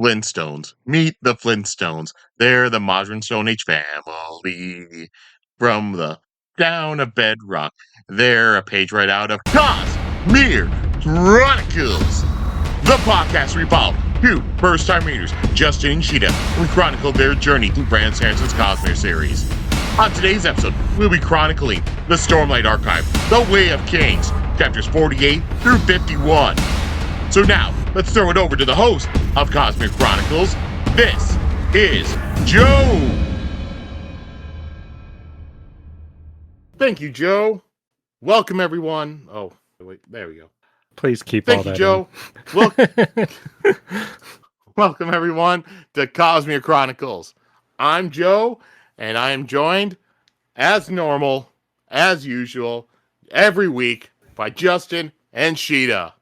Flintstones. Meet the Flintstones. They're the modern Stone Age family. From the down of bedrock, they're a page right out of Cosmere Chronicles. The podcast revolved two first-time readers, Jasnah and Sheta, who chronicled their journey through Brandon Sanderson's Cosmere series. On today's episode, we'll be chronicling the Stormlight Archive, The Way of Kings, chapters 48 through 51. So now, let's throw it over to the host of Cosmere Chronicles. This is Joe. Thank you, Joe. Welcome, everyone. Oh, wait, there we go. Please keep Thank all that you, Joe. Welcome, everyone, to Cosmere Chronicles. I'm Joe, and I am joined, as normal, as usual, every week by Justin and Sheta.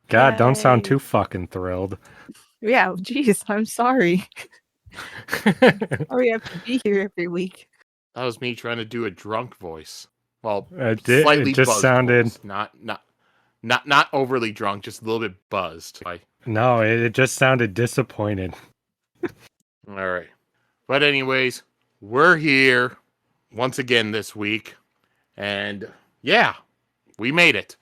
God, don't sound too fucking thrilled. Yeah, geez, I'm sorry. Sorry I have to be here every week. That was me trying to do a drunk voice. Well, it just buzzed sounded voice. Not overly drunk, just a little bit buzzed. No, it just sounded disappointed. All right. But anyways, we're here once again this week. And yeah, we made it.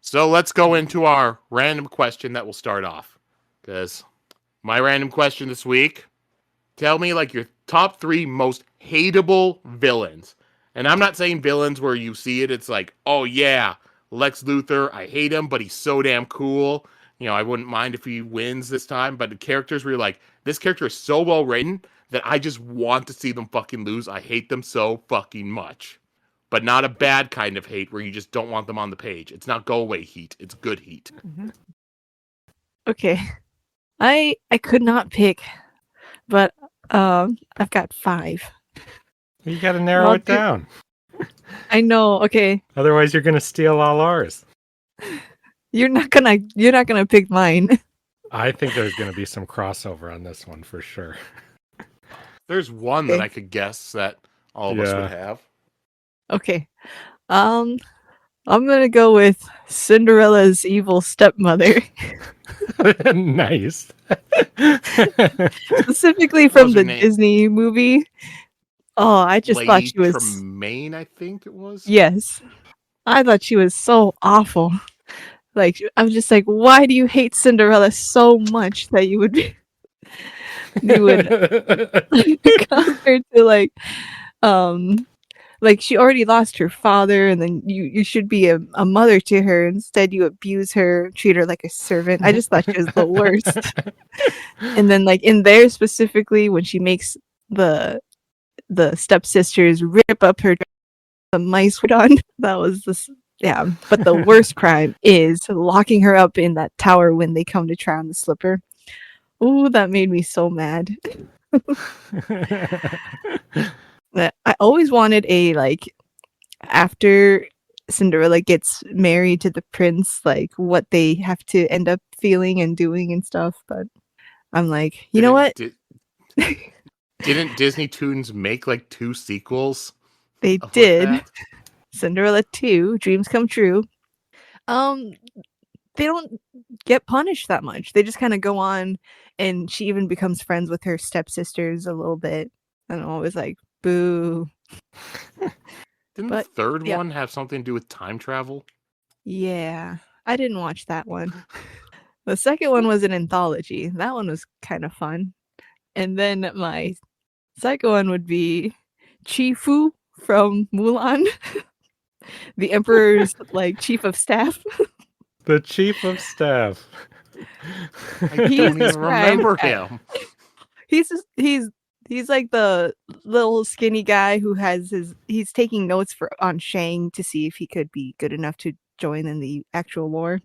So let's go into our random question that will start off. Because my random question this week, tell me like your top 3 most hateable villains. And I'm not saying villains where you see it, it's like, oh yeah, Lex Luthor, I hate him, but he's so damn cool. You know, I wouldn't mind if he wins this time. But the characters where you're like, this character is so well written that I just want to see them fucking lose. I hate them so fucking much. But not a bad kind of hate where you just don't want them on the page. It's not go away heat. It's good heat. Mm-hmm. Okay. I could not pick, but I've got 5. You gotta narrow it down. I know, okay. Otherwise you're gonna steal all ours. You're not gonna pick mine. I think there's gonna be some crossover on this one for sure. There's one that I could guess that all of us would have. Okay. I'm gonna go with Cinderella's evil stepmother. Nice. Specifically from the Disney movie. Oh, I just Lady thought she was Tremaine, I think it was. Yes. I thought she was so awful. Like, I was just like, why do you hate Cinderella so much that you would come her to like she already lost her father, and then you should be a mother to her. Instead, you abuse her, treat her like a servant. I just thought she was the worst. And then, like, in there specifically, when she makes the stepsisters rip up her the mice put on, that was this. Yeah, but the worst crime is locking her up in that tower when they come to try on the slipper. Ooh, that made me so mad. I always wanted a, like, after Cinderella gets married to the prince, like, what they have to end up feeling and doing and stuff, but I'm like, you know what? Didn't Disney Toons make, like, 2 sequels? They did. Cinderella 2, Dreams Come True. They don't get punished that much. They just kind of go on, and she even becomes friends with her stepsisters a little bit. I don't know, it was like, boo. Didn't the third one have something to do with time travel? Yeah, I didn't watch that one. The second one was an anthology. That one was kind of fun. And then my second one would be Chi-Fu from Mulan. The Emperor's, like, chief of staff. The chief of staff. I don't even remember him. He's like the little skinny guy who he's taking notes on Shang to see if he could be good enough to join in the actual war.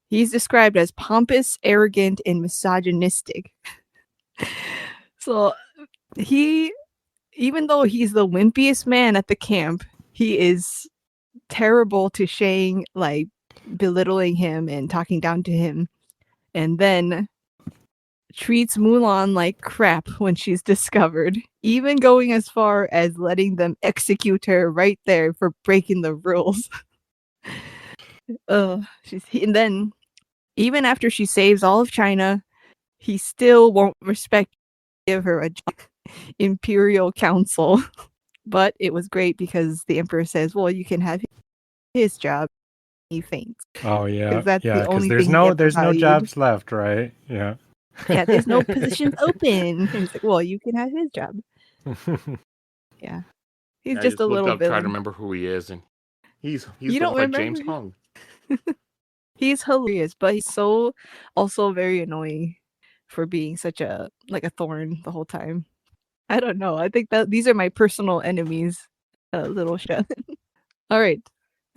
He's described as pompous, arrogant, and misogynistic. So even though he's the wimpiest man at the camp, he is terrible to Shang, like belittling him and talking down to him, and then treats Mulan like crap when she's discovered, even going as far as letting them execute her right there for breaking the rules. And then, even after she saves all of China, he still won't give her a job. Imperial Council. But it was great because the Emperor says, well, you can have his job. He faints. Oh yeah, Because that's the yeah. Because only there's thing he no ever there's no valued. jobs left, right? Yeah. Yeah, there's no positions open. And he's like, well, you can have his job. Yeah. He's I just a looked little up trying to villain. remember who he is, and he's You looks don't like remember? James Hong. He's hilarious, but he's so also very annoying for being such a thorn the whole time. I don't know. I think that these are my personal enemies, little Sheta. All right.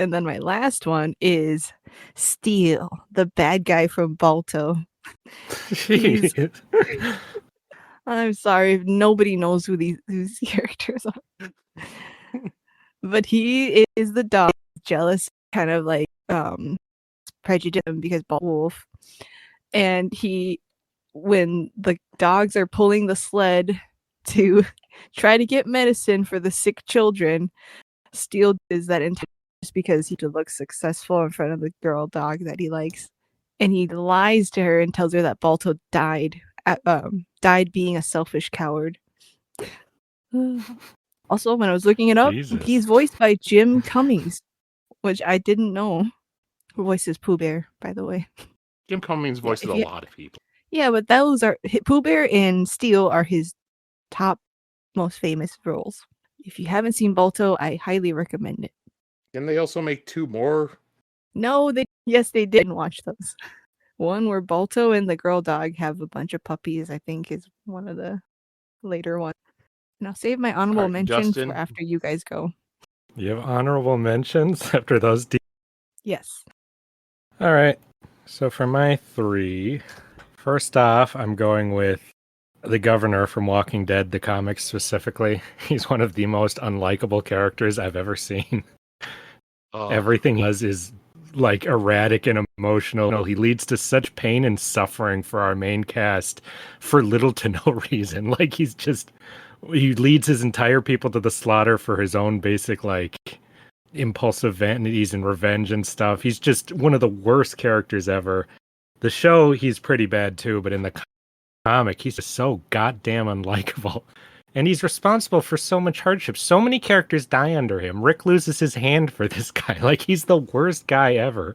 And then my last one is Steel, the bad guy from Balto. He's I'm sorry if nobody knows who these characters are. But he is the dog, jealous, kind of like prejudice him because Balto wolf. And when the dogs are pulling the sled to try to get medicine for the sick children, Steel is that just because he could look successful in front of the girl dog that he likes. And he lies to her and tells her that Balto died being a selfish coward. Also, when I was looking it up, Jesus. he's voiced by Jim Cummings, which I didn't know. Who voices Pooh Bear, by the way. Jim Cummings voices a lot of people. Yeah, but those are Pooh Bear and Steel are his top most famous roles. If you haven't seen Balto, I highly recommend it. Can they also make 2 more? No, they didn't watch those. One where Balto and the girl dog have a bunch of puppies, I think is one of the later ones. And I'll save my honorable mentions for after you guys go. You have honorable mentions after those? Yes. All right. So for my 3, first off, I'm going with the governor from Walking Dead, the comics specifically. He's one of the most unlikable characters I've ever seen. Everything he does is like erratic and emotional. He leads to such pain and suffering for our main cast for little to no reason. Like he leads his entire people to the slaughter for his own basic like impulsive vanities and revenge and stuff. He's just one of the worst characters ever. The show, he's pretty bad too, but in the comic, he's just so goddamn unlikable. And he's responsible for so much hardship. So many characters die under him. Rick loses his hand for this guy. Like, he's the worst guy ever.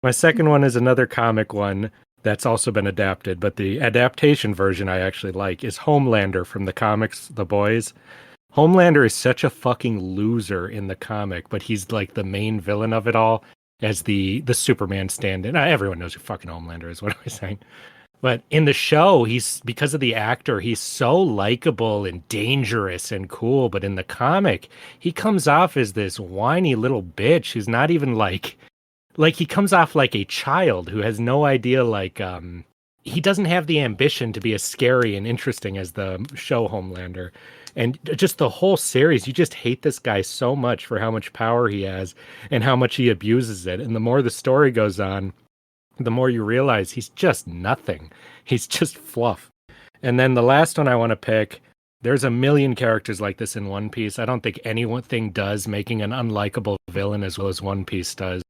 My second one is another comic one that's also been adapted, but the adaptation version I actually like is Homelander from the comics, The Boys. Homelander is such a fucking loser in the comic, but he's like the main villain of it all as the Superman stand-in. Everyone knows who fucking Homelander is, what am I saying? But in the show, because of the actor, he's so likable and dangerous and cool. But in the comic, he comes off as this whiny little bitch who's not even like he comes off like a child who has no idea, he doesn't have the ambition to be as scary and interesting as the show Homelander. And just the whole series, you just hate this guy so much for how much power he has and how much he abuses it. And the more the story goes on, the more you realize he's just nothing. He's just fluff. And then the last one I want to pick, there's a million characters like this in One Piece. I don't think anything does making an unlikable villain as well as One Piece does.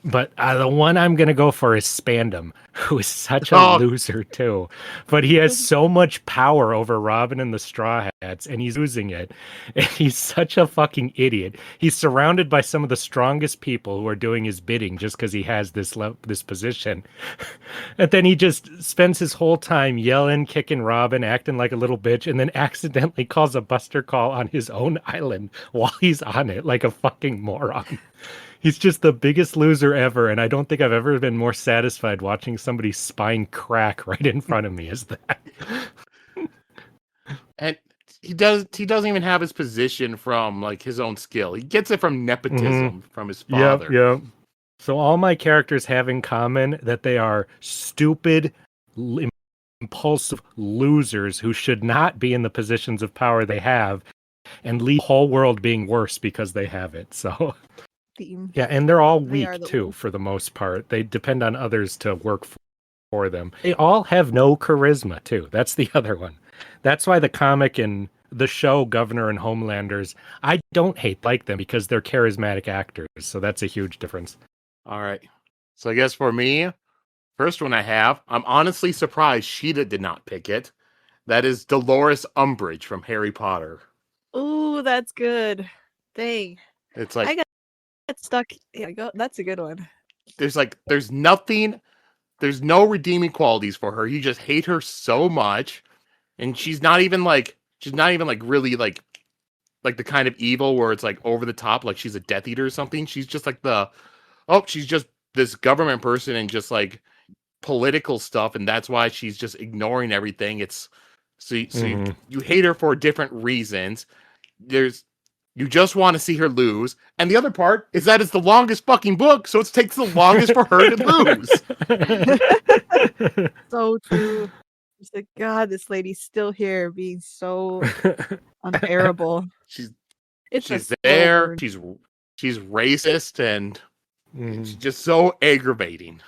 But the one I'm going to go for is Spandam, who is such a loser too. But he has so much power over Robin and the Straw Hats, and he's losing it. And he's such a fucking idiot. He's surrounded by some of the strongest people who are doing his bidding just because he has this position. And then he just spends his whole time yelling, kicking Robin, acting like a little bitch, and then accidentally calls a buster call on his own island while he's on it like a fucking moron. He's just the biggest loser ever, and I don't think I've ever been more satisfied watching somebody's spine crack right in front of me as that. And he doesn't even have his position from like his own skill. He gets it from nepotism from his father. Yep. So all my characters have in common that they are stupid, impulsive losers who should not be in the positions of power they have and leave the whole world being worse because they have it. So yeah, and they're all weak too, for the most part. They depend on others to work for them. They all have no charisma too. That's the other one. That's why the comic and the show Governor and Homelanders, I don't like them because they're charismatic actors. So that's a huge difference. All right. So I guess for me, First one I have, I'm honestly surprised Sheta did not pick it. That is Dolores Umbridge from Harry Potter. Ooh, that's good. Dang. It's like I got stuck. Yeah, go. That's a good one. there's nothing, there's no redeeming qualities for her. You just hate her so much, and she's not even like really like the kind of evil where it's like over the top, like she's a Death Eater or something. She's just like she's just this government person and just like political stuff, and that's why she's just ignoring everything. It's you hate her for different reasons. You just want to see her lose, and the other part is that it's the longest fucking book, so it takes the longest for her to lose. So true. It's like, God, this lady's still here being so unbearable. She's a slow there. burn. She's racist, and she's just so aggravating.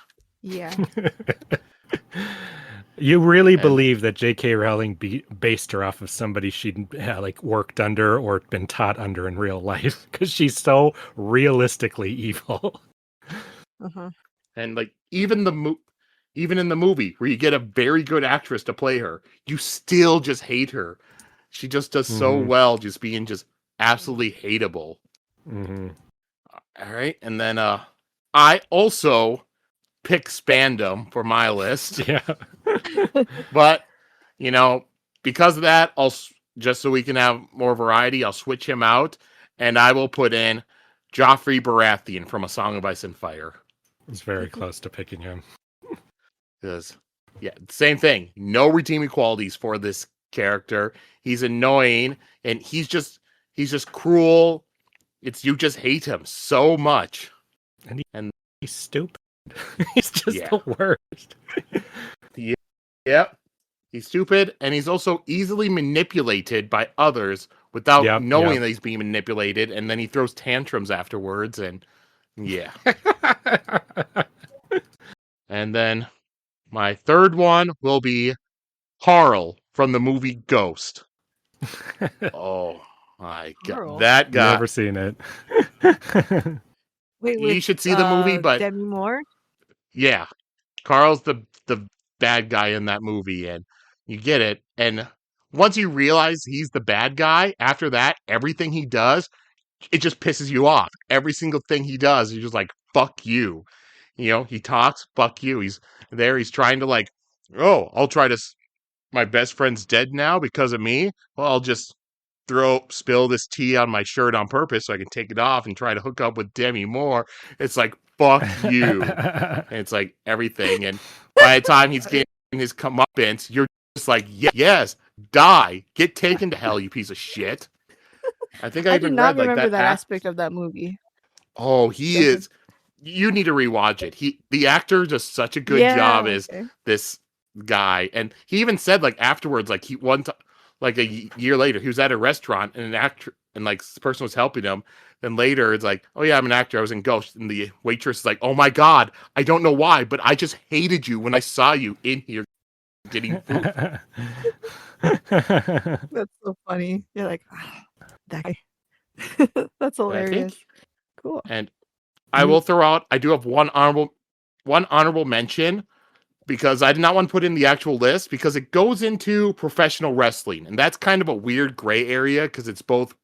Yeah. You really believe that J.K. Rowling based her off of somebody she'd like worked under or been taught under in real life, because she's so realistically evil. Uh-huh. And like even in the movie where you get a very good actress to play her, you still just hate her. She just does so well, just being just absolutely hateable. All right, and then I also pick Spandam for my list. Yeah. But, because of that, just so we can have more variety, I'll switch him out, and I will put in Joffrey Baratheon from A Song of Ice and Fire. It's very close to picking him. Because, same thing. No redeeming qualities for this character. He's annoying, and he's just cruel. You just hate him so much. And he's stupid. He's just the worst. Yep. He's stupid, and he's also easily manipulated by others without knowing that he's being manipulated, and then he throws tantrums afterwards, and And then my third one will be Carl from the movie Ghost. Oh my God. That guy. Never seen it. Wait, you should see the movie, but Demi Moore? Yeah. Carl's the bad guy in that movie, and you get it. And once you realize he's the bad guy, after that, everything he does, it just pisses you off. Every single thing he does, you're just like, fuck you. He talks, fuck you. He's there, he's trying to like, I'll try to, my best friend's dead now because of me. Well, I'll just spill this tea on my shirt on purpose so I can take it off and try to hook up with Demi Moore. It's like, fuck you. And it's like everything. And by the time he's getting his comeuppance, you're just like, yes, die. Get taken to hell, you piece of shit. I think I do even not read like remember that aspect of that movie. Oh, he is. You need to rewatch it. The actor does such a good job as this guy, and he even said like afterwards, like like a year later, he was at a restaurant and an actor and like the person was helping him. Then later, it's like, oh yeah, I'm an actor. I was in Ghost, and the waitress is like, oh my God, I don't know why, but I just hated you when I saw you in here getting food. That's so funny. You're like, that guy. That's hilarious. Cool. And I will throw out. I do have one honorable mention, because I did not want to put in the actual list because it goes into professional wrestling, and that's kind of a weird gray area because it's both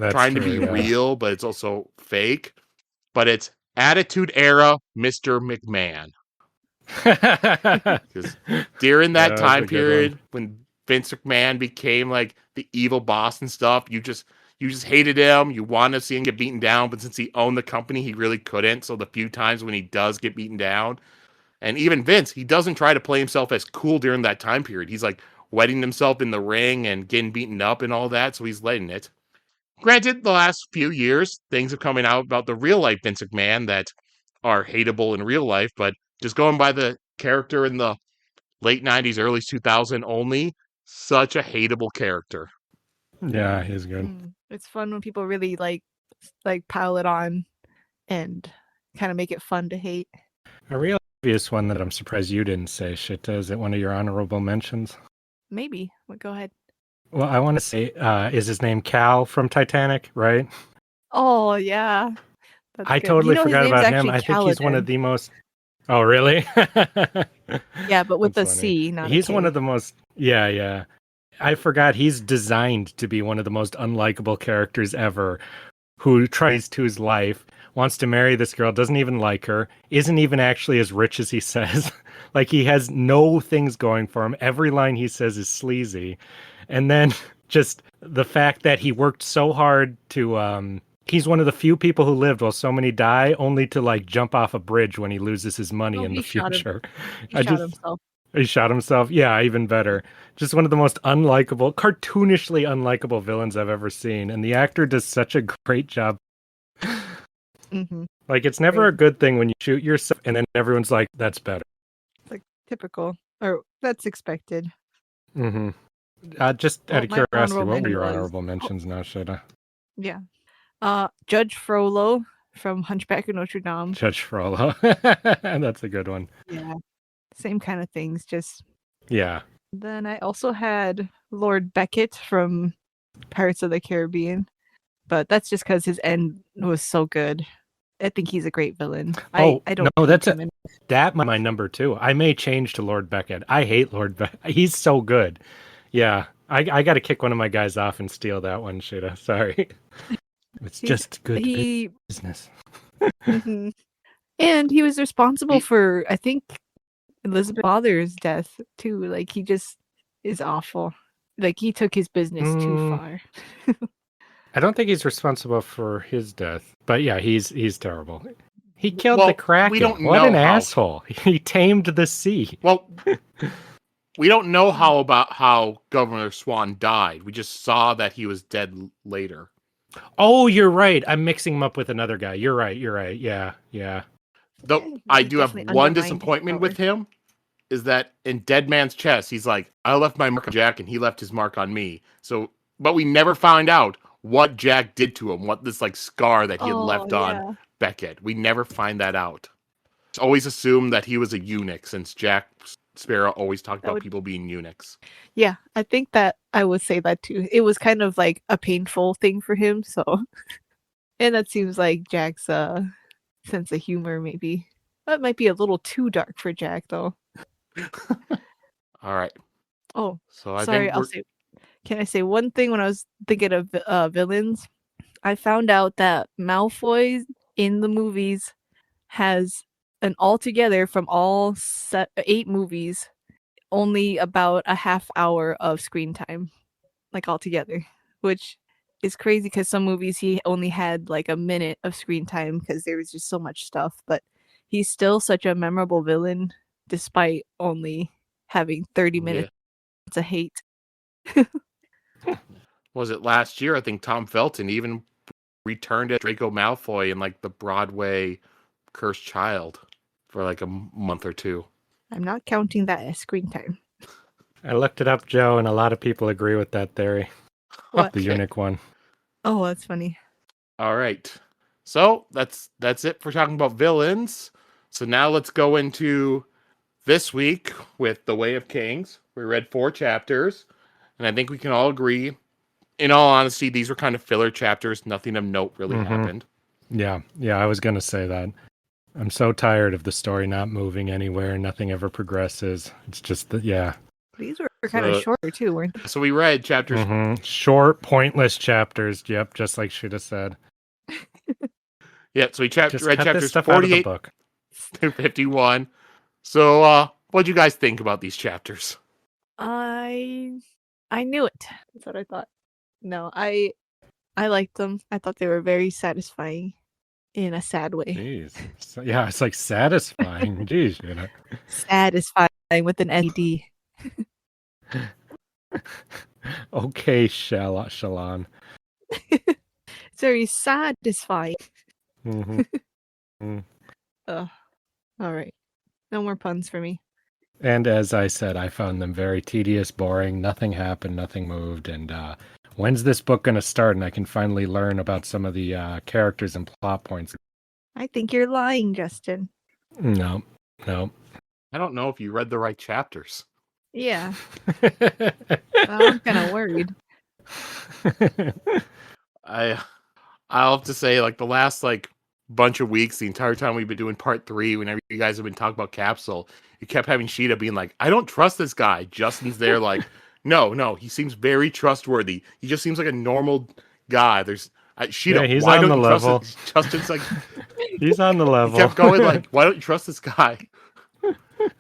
trying to be real, but it's also fake. But it's Attitude Era Mr. McMahon. Because during that time period when Vince McMahon became like the evil boss and stuff, you just hated him. You wanted to see him get beaten down, but since he owned the company, he really couldn't. So the few times when he does get beaten down, and even Vince, he doesn't try to play himself as cool during that time period. He's like wetting himself in the ring and getting beaten up and all that, so he's letting it. Granted, the last few years, things have coming out about the real life Vince McMahon that are hateable in real life, but just going by the character in the late 90s, early 2000s only, such a hateable character. Yeah, he's good. It's fun when people really like pile it on and kind of make it fun to hate. A real obvious one that I'm surprised you didn't say, Sheta, is it one of your honorable mentions? Maybe. Well, go ahead. Well, I want to say, is his name Cal from Titanic, right? Oh, yeah. I totally forgot about him. I think he's one of the most... Oh, really? Yeah, but with a That's funny. C, not a He's K. one of the most. Yeah, yeah. I forgot he's designed to be one of the most unlikable characters ever. Who tries to his life, wants to marry this girl, doesn't even like her, isn't even actually as rich as he says. Like he has no things going for him. Every line he says is sleazy. And then just the fact that he worked so hard to he's one of the few people who lived while so many die, only to like jump off a bridge when he loses his money Oh, in the he shot him. future. He I shot just himself. he shot himself. Yeah, even better. Just one of the most unlikable, cartoonishly unlikable villains I've ever seen. And the actor does such a great job. Mm-hmm. Like, it's never a good thing when you shoot yourself and then everyone's like, that's better. It's like typical, or that's expected. Mm-hmm. Just out of my curiosity, honorable what were your mention was- honorable mentions now, Sheta? Yeah. Judge Frollo from Hunchback of Notre Dame. Judge Frollo. That's a good one. Yeah. Same kind of things. Just Yeah. then I also had Lord Beckett from Pirates of the Caribbean, but that's just because his end was so good. I think he's a great villain. Oh, I don't no, hate that's him. that my number two. I may change to Lord Beckett. I hate Lord Beckett. He's so good. Yeah. I got to kick one of my guys off and steal that one, Sheta. Sorry. It's just good business. Mhm. And he was responsible for, I think, Elizabeth's father's death too. Like he just is awful. Like he took his business too far. I don't think he's responsible for his death, but yeah, he's terrible. He killed the Kraken. We don't what know an how. asshole! He tamed the sea. Well, we don't know how Governor Swan died. We just saw that he was dead later. Oh, you're right. I'm mixing him up with another guy. You're right. Yeah, yeah. Though I do have one disappointment with him, is that in Dead Man's Chest, he's like, I left my mark on Jack and he left his mark on me. So, but we never find out what Jack did to him, what this like scar that he had left on Beckett. We never find that out. Just always assumed that he was a eunuch, since Jack Sparrow always talked about people being eunuchs. Yeah, I think that I would say that too. It was kind of like a painful thing for him, so and that seems like Jack's sense of humor maybe. That might be a little too dark for Jack though. All right. Oh, so I sorry, think can I say one thing when I was thinking of villains? I found out that Malfoy in the movies has an altogether from all 8 movies only about a half hour of screen time, like altogether, which is crazy because some movies he only had like a minute of screen time because there was just so much stuff. But he's still such a memorable villain despite only having 30 minutes to hate. Was it last year? I think Tom Felton even returned as Draco Malfoy in like the Broadway Cursed Child for like a month or two. I'm not counting that as screen time. I looked it up, Joe, and a lot of people agree with that theory. What? The eunuch one. Oh, that's funny. All right. So that's it for talking about villains. So now let's go into this week with The Way of Kings. We read 4 chapters, and I think we can all agree, in all honesty, these were kind of filler chapters. Nothing of note really happened. Yeah, I was going to say that. I'm so tired of the story not moving anywhere. Nothing ever progresses. It's just that, yeah. These were kind of shorter too, weren't they? So we read chapters. Short, pointless chapters. Yep, just like Sheta said. Yeah, so we read chapters 48 to 51. So what'd you guys think about these chapters? I knew it. That's what I thought. No, I liked them. I thought they were very satisfying in a sad way. Jeez. So, yeah, it's like satisfying. Jeez, you know. Satisfying with an SED. Okay, Shallan. It's very satisfying. All right. No more puns for me. And as I said, I found them very tedious, boring. Nothing happened, nothing moved. And when's this book going to start? And I can finally learn about some of the characters and plot points. I think you're lying, Justin. No. I don't know if you read the right chapters. Yeah. I'm kind of worried. I'll have to say, like, the last like bunch of weeks, the entire time we've been doing part 3, whenever you guys have been talking about Kabsal, you kept having Sheta being like, I don't trust this guy. Justin's there like, no, he seems very trustworthy. He just seems like a normal guy. There's Sheta, he's why on don't the you level. trust this? Justin's like, He's on the he level. kept going like, why don't you trust this guy?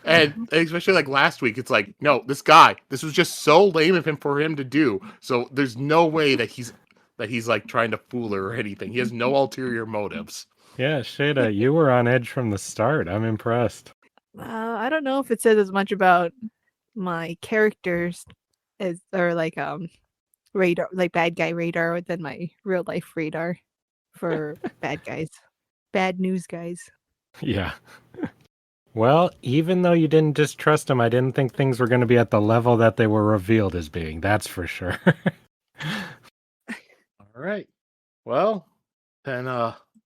And especially like last week, it's like, no, this guy, this was just so lame of him for him to do. So there's no way that he's like trying to fool her or anything. He has no ulterior motives. Yeah, Sheta, you were on edge from the start. I'm impressed. I don't know if it says as much about my characters or like radar, like bad guy radar, than my real life radar for bad guys, bad news guys. Yeah. Well, even though you didn't distrust him, I didn't think things were going to be at the level that they were revealed as being. That's for sure. All right. Well, then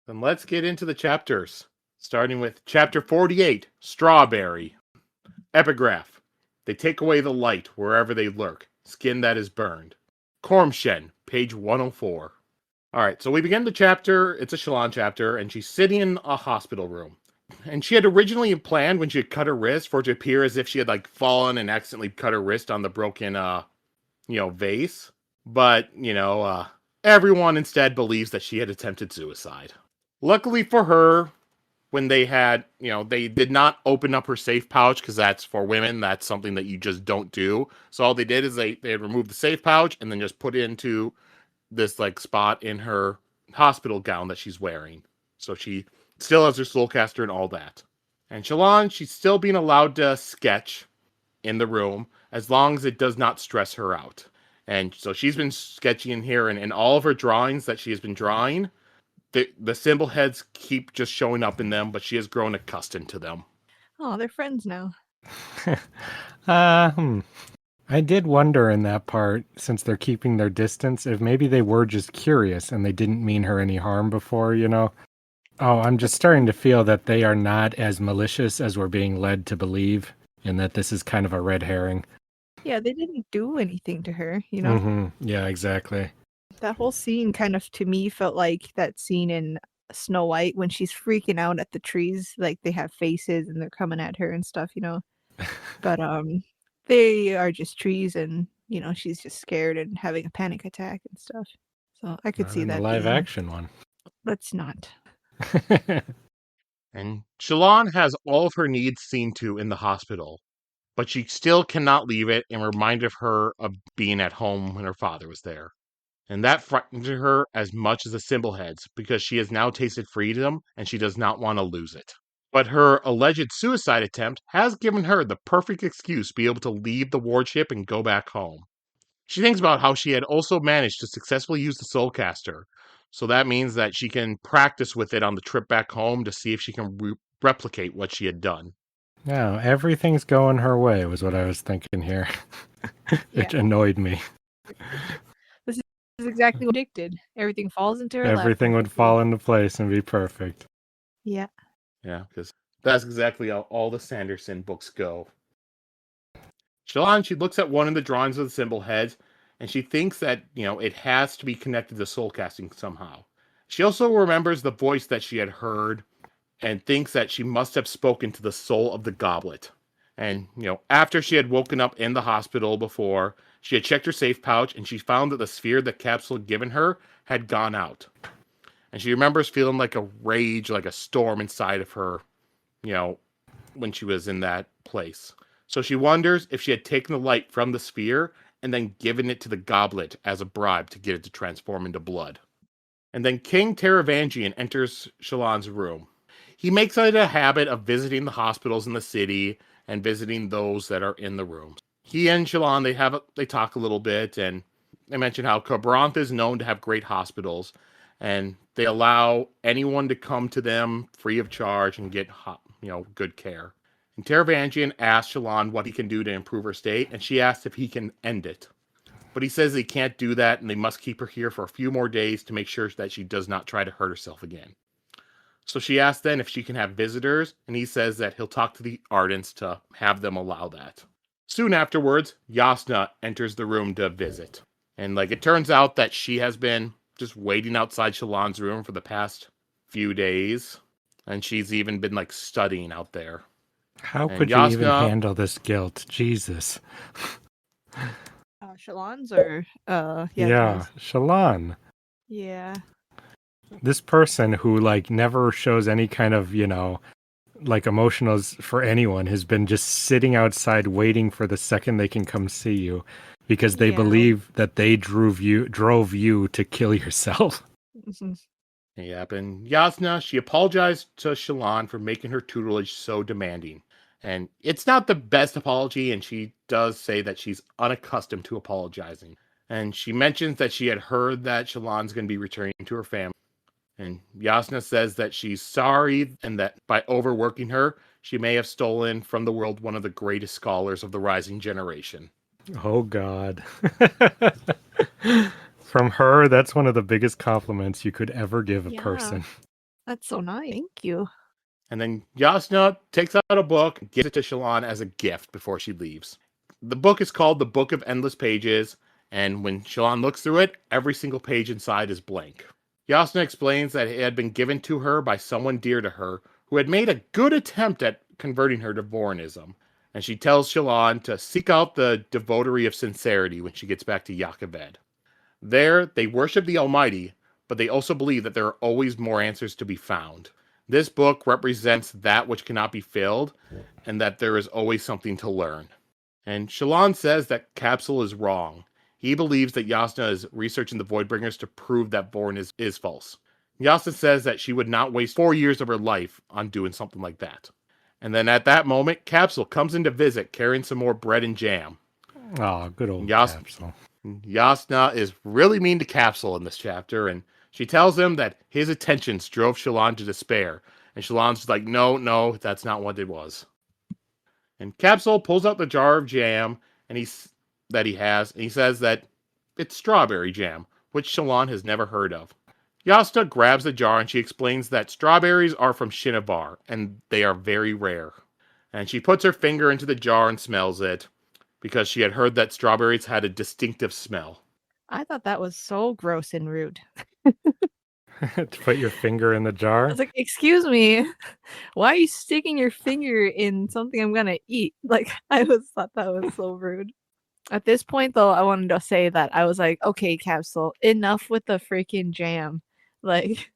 let's get into the chapters. Starting with chapter 48, Strawberry. Epigraph. They take away the light wherever they lurk. Skin that is burned. Kormshen, page 104. All right, so we begin the chapter. It's a Shallan chapter, and she's sitting in a hospital room. And she had originally planned, when she had cut her wrist, for it to appear as if she had like fallen and accidentally cut her wrist on the broken vase. But everyone instead believes that she had attempted suicide. Luckily for her, when they had, they did not open up her safe pouch, because that's for women. That's something that you just don't do. So all they did is they had removed the safe pouch and then just put it into this like spot in her hospital gown that she's wearing. So she still has her soulcaster and all that. And Shallan, she's still being allowed to sketch in the room as long as it does not stress her out. And so she's been sketching in here, and in all of her drawings that she has been drawing, the symbol heads keep just showing up in them, but she has grown accustomed to them. Oh, they're friends now. I did wonder in that part, since they're keeping their distance, if maybe they were just curious and they didn't mean her any harm before, Oh, I'm just starting to feel that they are not as malicious as we're being led to believe, and that this is kind of a red herring. Yeah, they didn't do anything to her, Mm-hmm. Yeah, exactly. That whole scene kind of, to me, felt like that scene in Snow White when she's freaking out at the trees, like they have faces and they're coming at her and stuff, But they are just trees, and she's just scared and having a panic attack and stuff. So I could Not see in that the live being... action one. Let's not. And Shallan has all of her needs seen to in the hospital, but she still cannot leave it and reminded her of being at home when her father was there. And that frightened her as much as the symbol heads, because she has now tasted freedom and she does not want to lose it. But her alleged suicide attempt has given her the perfect excuse to be able to leave the wardship and go back home. She thinks about how she had also managed to successfully use the soulcaster, so that means that she can practice with it on the trip back home to see if she can replicate what she had done. No, everything's going her way was what I was thinking here. It annoyed me. This is exactly what predicted. Everything falls into her lap. Everything would fall into place and be perfect. Yeah. Yeah, because that's exactly how all the Sanderson books go. Shallan, she looks at one of the drawings of the symbol heads, and she thinks that, it has to be connected to soulcasting somehow. She also remembers the voice that she had heard and thinks that she must have spoken to the soul of the goblet. And, after she had woken up in the hospital before, she had checked her safe pouch, and she found that the sphere that Kabsal had given her had gone out. And she remembers feeling like a rage, like a storm inside of her, when she was in that place. So she wonders if she had taken the light from the sphere and then given it to the goblet as a bribe to get it to transform into blood. And then King Taravangian enters Shallan's room. He makes it a habit of visiting the hospitals in the city and visiting those that are in the rooms. He and Shallan, they talk a little bit, and they mention how Kharbranth is known to have great hospitals, and they allow anyone to come to them free of charge and get good care. And Taravangian asks Shallan what he can do to improve her state, and she asks if he can end it. But he says he can't do that, and they must keep her here for a few more days to make sure that she does not try to hurt herself again. So she asks then if she can have visitors, and he says that he'll talk to the Ardents to have them allow that. Soon afterwards, Jasnah enters the room to visit. And it turns out that she has been just waiting outside Shallan's room for the past few days, and she's even been like studying out there. How And could you even Jasnah- handle this guilt? Jesus. Shallan's or Yeah, Yasna's? Shallan. Yeah. This person who like never shows any kind of, like emotionals for anyone has been just sitting outside waiting for the second they can come see you because they Yeah. believe that they drove you to kill yourself. Mhm. Yep, and Jasnah, she apologized to Shallan for making her tutelage so demanding. And it's not the best apology, and she does say that she's unaccustomed to apologizing. And she mentions that she had heard that Shallan's going to be returning to her family. And Jasnah says that she's sorry and that by overworking her, she may have stolen from the world one of the greatest scholars of the rising generation. Oh, God. From her, that's one of the biggest compliments you could ever give a Yeah. person. That's so nice. Thank you. And then Jasnah takes out a book and gives it to Shallan as a gift before she leaves. The book is called The Book of Endless Pages, and when Shallan looks through it, every single page inside is blank. Jasnah explains that it had been given to her by someone dear to her who had made a good attempt at converting her to Vorinism. And she tells Shallan to seek out the devotary of sincerity when she gets back to Yakaved. There, they worship the Almighty, but they also believe that there are always more answers to be found. This book represents that which cannot be filled, and that there is always something to learn. And Shallan says that Kabsal is wrong. He believes that Jasnah is researching the Voidbringers to prove that Vorn is false. Jasnah says that she would not waste 4 years of her life on doing something like that. And then at that moment, Kabsal comes in to visit, carrying some more bread and jam. Oh, good old Jasnah Kabsal. Jasnah is really mean to Kabsal in this chapter, and she tells him that his attentions drove Shallan to despair. And Shallan's like, no, that's not what it was. And Kabsal pulls out the jar of jam and he has, and he says that it's strawberry jam, which Shallan has never heard of. Jasnah grabs the jar and she explains that strawberries are from Shinovar, and they are very rare. And she puts her finger into the jar and smells it, because she had heard that strawberries had a distinctive smell. I thought that was so gross and rude. To put your finger in the I jar? was like, excuse me, why are you sticking your finger in something I'm gonna eat? Like, thought that was so rude. At this point, though, I wanted to say that I was like, okay, Capsule, enough with the freaking jam. Like,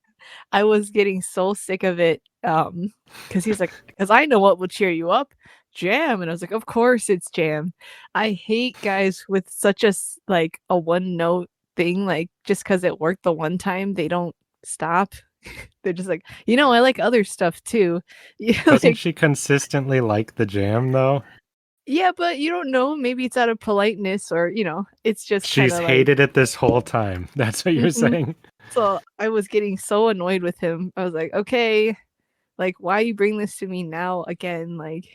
I was getting so sick of it. Because he's like, because I know what will cheer you up, jam. And I was like, of course it's jam. I hate guys with such a one note thing. Like, just because it worked the one time, they don't stop. They're just like, I like other stuff too. Doesn't she consistently like the jam, though? Yeah, but you don't know. Maybe it's out of politeness, or it's just she's hated it this whole time. That's what you're saying. So I was getting so annoyed with him. I was like, okay, like, why you bring this to me now again? Like,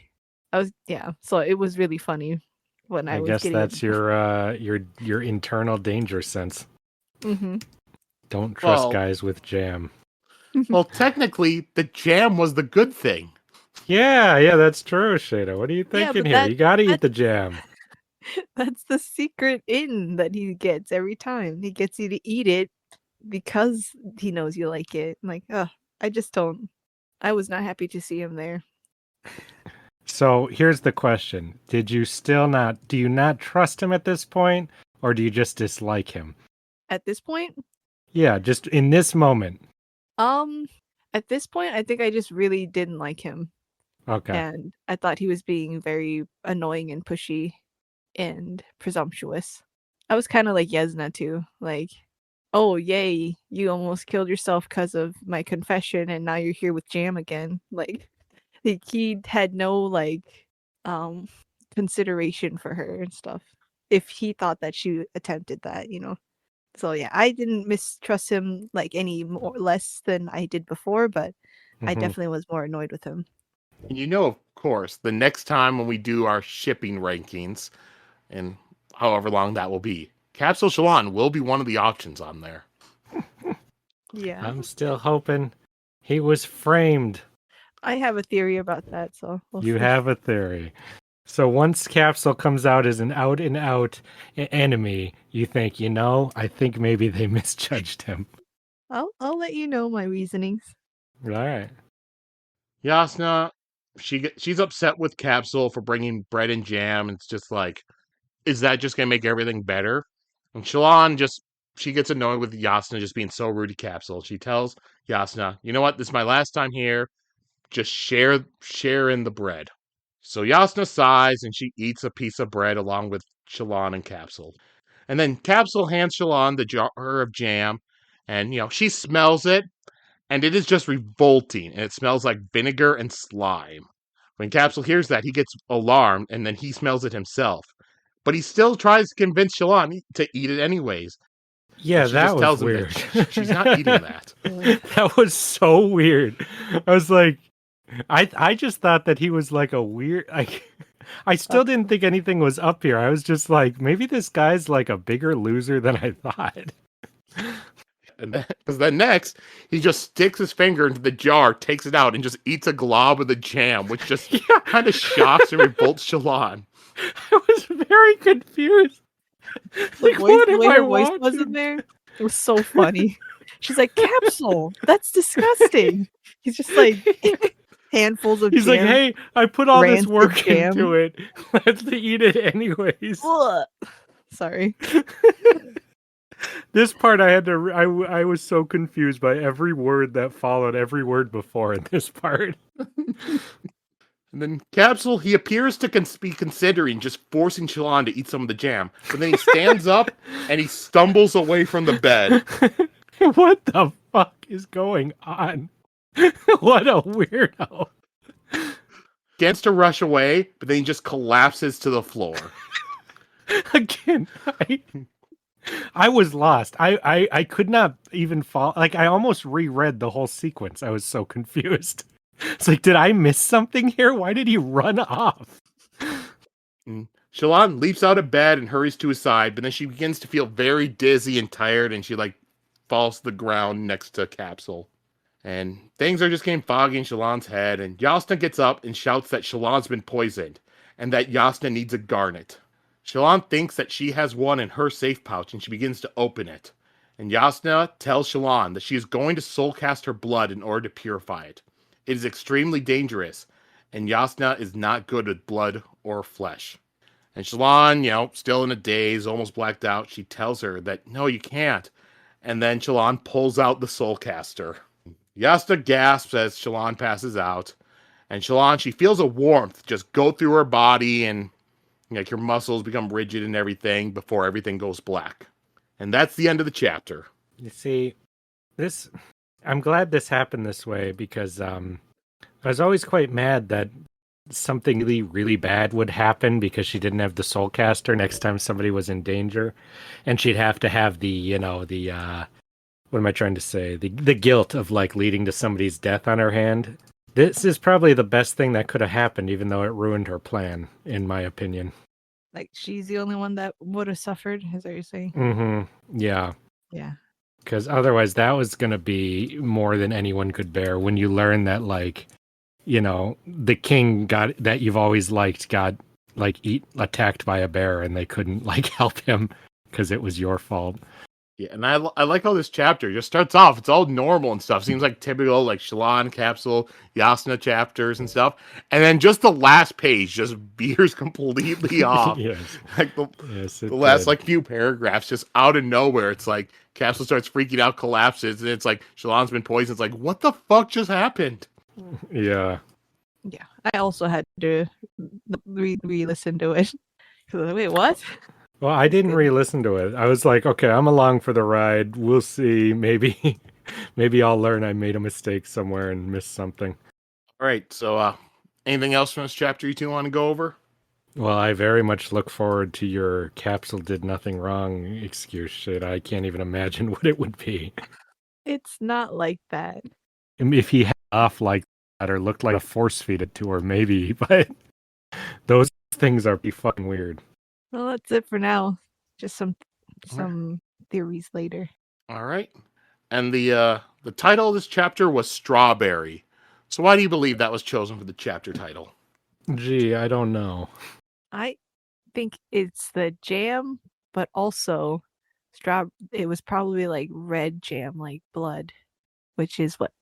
So it was really funny when I was guess getting. that's your internal danger sense. Mm-hmm. Don't trust guys with jam. Well, technically, the jam was the good thing. Yeah, that's true, Sheta. What are you thinking here? You gotta eat the jam. That's the secret in that he gets every time. He gets you to eat it because he knows you like it. I'm like, I was not happy to see him there. So here's the question. Do you not trust him at this point, or do you just dislike him? At this point? Yeah, just in this moment. At this point, I think I just really didn't like him. Okay. And I thought he was being very annoying and pushy and presumptuous. I was kind of like Jasnah too. Like, oh, yay, you almost killed yourself because of my confession, and now you're here with jam again. Like, he had no, consideration for her and stuff. If he thought that she attempted that, So, yeah, I didn't mistrust him, any more less than I did before, but I definitely was more annoyed with him. Of course, the next time when we do our shipping rankings, and however long that will be, Kabsal Shallan will be one of the options on there. Yeah. I'm still hoping he was framed. I have a theory about that, so we'll You see. have a theory. So once Kabsal comes out as an out-and-out enemy, you think, I think maybe they misjudged him. I'll let you know my reasonings. All right. Jasnah, she's upset with Kabsal for bringing bread and jam. And it's just like, is that just gonna make everything better? And Shallan she gets annoyed with Jasnah just being so rude to Kabsal. She tells Jasnah, you know what? This is my last time here. Just share in the bread. So Jasnah sighs and she eats a piece of bread along with Shallan and Kabsal. And then Kabsal hands Shallan the jar of jam, and she smells it, and it is just revolting, and it smells like vinegar and slime. When Kabsal hears that, he gets alarmed, and then he smells it himself. But he still tries to convince Shallan to eat it anyways. Yeah, But she that just was tells him weird. that she's not eating that. That was so weird. I was like, I just thought that he was like a weird. I still didn't think anything was up here. I was just like, maybe this guy's like a bigger loser than I thought. And then next, he just sticks his finger into the jar, takes it out, and just eats a glob of the jam, which just kind of shocks and revolts Shallan. I was very confused. The way her voice was in there, it was so funny. She's like, Kabsal, that's disgusting. He's just like handfuls of He's jam. like, hey, I put all this rancid work jam. into it. Let's eat it anyways. Ugh. Sorry. This part I had to. I was so confused by every word that followed every word before in this part. And then Kabsal, he appears to be considering just forcing Shallan to eat some of the jam, but then he stands up and he stumbles away from the bed. What the fuck is going on? What a weirdo. Begins to rush away, but then he just collapses to the floor. Again, I was lost. I could not even follow. Like, I almost reread the whole sequence. I was so confused. It's like, did I miss something here? Why did he run off? Shallan leaps out of bed and hurries to his side, but then she begins to feel very dizzy and tired, and she falls to the ground next to Kabsal. And things are just getting foggy in Shallan's head, and Jasnah gets up and shouts that Shallan's been poisoned, and that Jasnah needs a garnet. Shallan thinks that she has one in her safe pouch, and she begins to open it. And Jasnah tells Shallan that she is going to soulcast her blood in order to purify it. It is extremely dangerous, and Jasnah is not good with blood or flesh. And Shallan, still in a daze, almost blacked out, she tells her that, no, you can't. And then Shallan pulls out the soulcaster. Jasnah gasps as Shallan passes out. And Shallan, she feels a warmth just go through her body, and her muscles become rigid and everything before everything goes black. And that's the end of the chapter. You see, I'm glad this happened this way because I was always quite mad that something really, really bad would happen because she didn't have the soulcaster next time somebody was in danger. And she'd have to have the what am I trying to say? The guilt of leading to somebody's death on her hand. This is probably the best thing that could have happened, even though it ruined her plan, in my opinion. Like, she's the only one that would have suffered, is that what you're saying? Mm-hmm. Yeah. Yeah. Because otherwise that was going to be more than anyone could bear when you learn that, the king that you've always liked got, attacked by a bear and they couldn't, help him because it was your fault. Yeah, and I like how this chapter just starts off. It's all normal and stuff. Seems like typical, Shallan, Kabsal, Jasnah chapters and stuff. And then just the last page just veers completely off. Yes. The last few paragraphs, just out of nowhere. It's like Kabsal starts freaking out, collapses, and it's like Shallan's been poisoned. It's like, what the fuck just happened? Yeah. Yeah. I also had to re-listen to it. Wait, what? Well, I didn't re-listen to it. I was like, okay, I'm along for the ride. We'll see. Maybe I'll learn I made a mistake somewhere and missed something. All right. So, anything else from this chapter you two want to go over? Well, I very much look forward to your Kabsal did nothing wrong excuse shit. I can't even imagine what it would be. It's not like that. If he had off like that or looked like a force feed it to her, maybe. But those things are pretty fucking weird. Well, that's it for now. Just some theories later. All right. And the title of this chapter was Strawberry. So why do you believe that was chosen for the chapter title? Gee, I don't know. I think it's the jam, but also it was probably red jam, like blood, which is what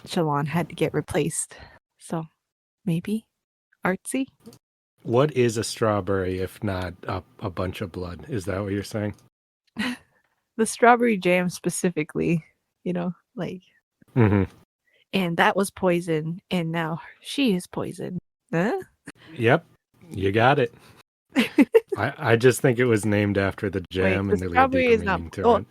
Shallan had to get replaced. So maybe artsy. What is a strawberry if not a bunch of blood? Is that what you're saying? The strawberry jam specifically, like, Mm-hmm. and that was poison, and now she is poison. Huh? Yep, you got it. I just think it was named after the jam, Wait, and the there was a strawberry deeper is not. meaning to Oh, it.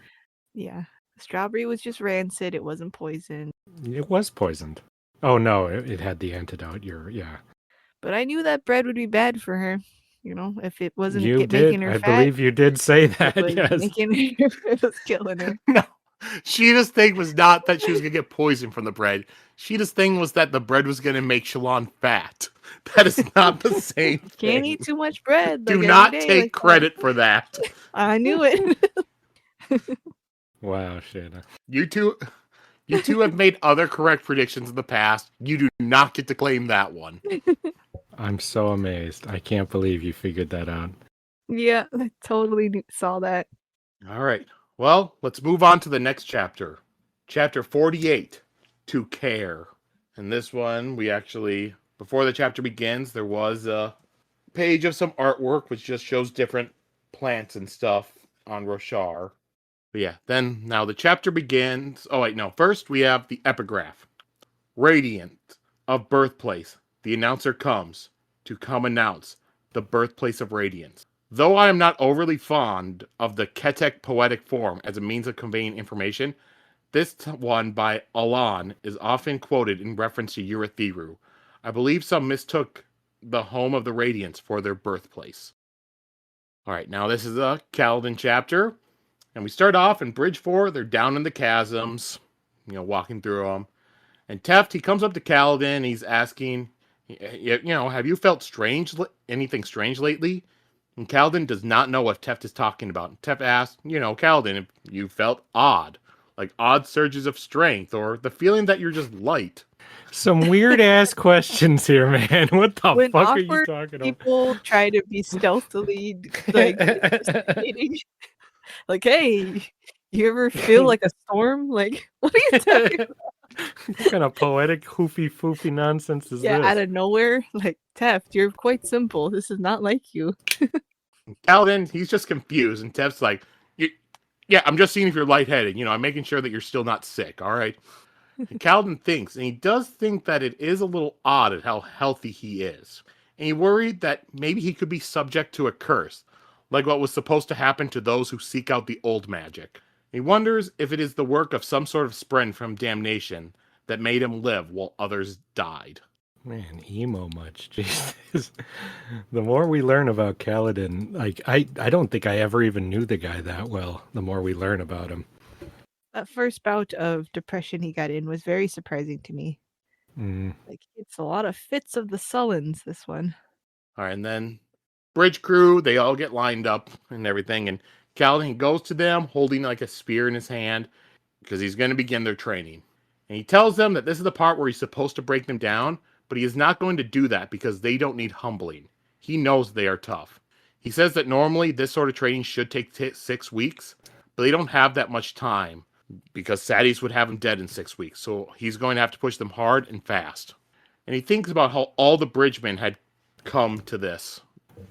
yeah. The strawberry was just rancid. It wasn't poison. It was poisoned. Oh no, it had the antidote. Yeah. But I knew that bread would be bad for her. If it wasn't You making did. her I fat, believe you did say it that. was Yes. making her. It was killing her. No. Sheeta's thing was not that she was going to get poison from the bread. Sheeta's thing was that the bread was going to make Shallan fat. That is not the same thing. Can't eat too much bread. Do every not day take like that. credit for that. I knew it. Wow, Sheta. You two have made other correct predictions in the past. You do not get to claim that one. I'm so amazed. I can't believe you figured that out. Yeah, I totally saw that. All right. Well, let's move on to the next chapter. Chapter 48, To Care. And this one, we actually, before the chapter begins, there was a page of some artwork which just shows different plants and stuff on Roshar. But yeah, then now the chapter begins. Oh, wait, no. First, we have the epigraph. Radiant of birthplace, the announcer comes to come announce the birthplace of radiance. Though I am not overly fond of the Ketek poetic form as a means of conveying information, this one by Alan is often quoted in reference to Urithiru. I believe some mistook the home of the Radiants for their birthplace. Alright, now this is a Kaladin chapter, and we start off in Bridge 4, they're down in the chasms, walking through them. And Teft, he comes up to Kaladin, he's asking, have you felt anything strange lately? And Kaladin does not know what Teft is talking about. Teft asks, Kaladin, if you felt odd, like odd surges of strength, or the feeling that you're just light. Some weird ass questions here, man. What the When fuck are you awkward talking about? people try to be stealthily investigating, like, hey, you ever feel like a storm? Like, what are you talking about? What kind of poetic hoofy nonsense is Yeah, this? out of nowhere, like, Teft, you're quite simple. This is not like you. Kaladin, he's just confused, and Teft's like, yeah, I'm just seeing if you're lightheaded. I'm making sure that you're still not sick, all right? And Kaladin thinks, and he does think that it is a little odd at how healthy he is. And he worried that maybe he could be subject to a curse, like what was supposed to happen to those who seek out the old magic. He wonders if it is the work of some sort of spren from damnation that made him live while others died. Man, emo much. Jesus. The more we learn about Kaladin, like I don't think I ever even knew the guy that well, the more we learn about him. That first bout of depression he got in was very surprising to me. Like, it's a lot of fits of the Sullens, this one. All right, and then bridge crew, they all get lined up and everything, and Kaladin goes to them holding like a spear in his hand because he's going to begin their training. And he tells them that this is the part where he's supposed to break them down, but he is not going to do that because they don't need humbling. He knows they are tough. He says that normally this sort of training should take 6 weeks, but they don't have that much time because Saddies would have him dead in 6 weeks. So he's going to have to push them hard and fast. And he thinks about how all the bridgemen had come to this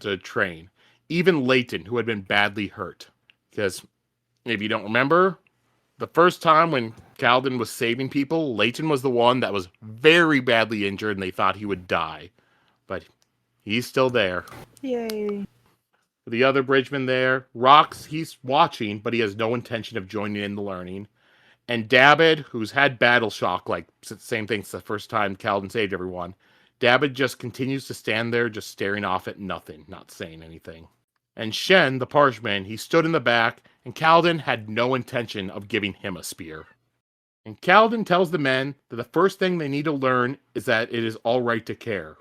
to train. Even Leighton, who had been badly hurt. Because if you don't remember, the first time when Kaladin was saving people, Leighton was the one that was very badly injured and they thought he would die. But he's still there. Yay. The other bridgeman there, Rox, he's watching, but he has no intention of joining in the learning. And Dabbid, who's had battle shock, like same thing as the first time Kaladin saved everyone. Dabbid just continues to stand there, just staring off at nothing, not saying anything. And Shen, the parchman, he stood in the back, and Kaladin had no intention of giving him a spear. And Kaladin tells the men that the first thing they need to learn is that it is all right to care.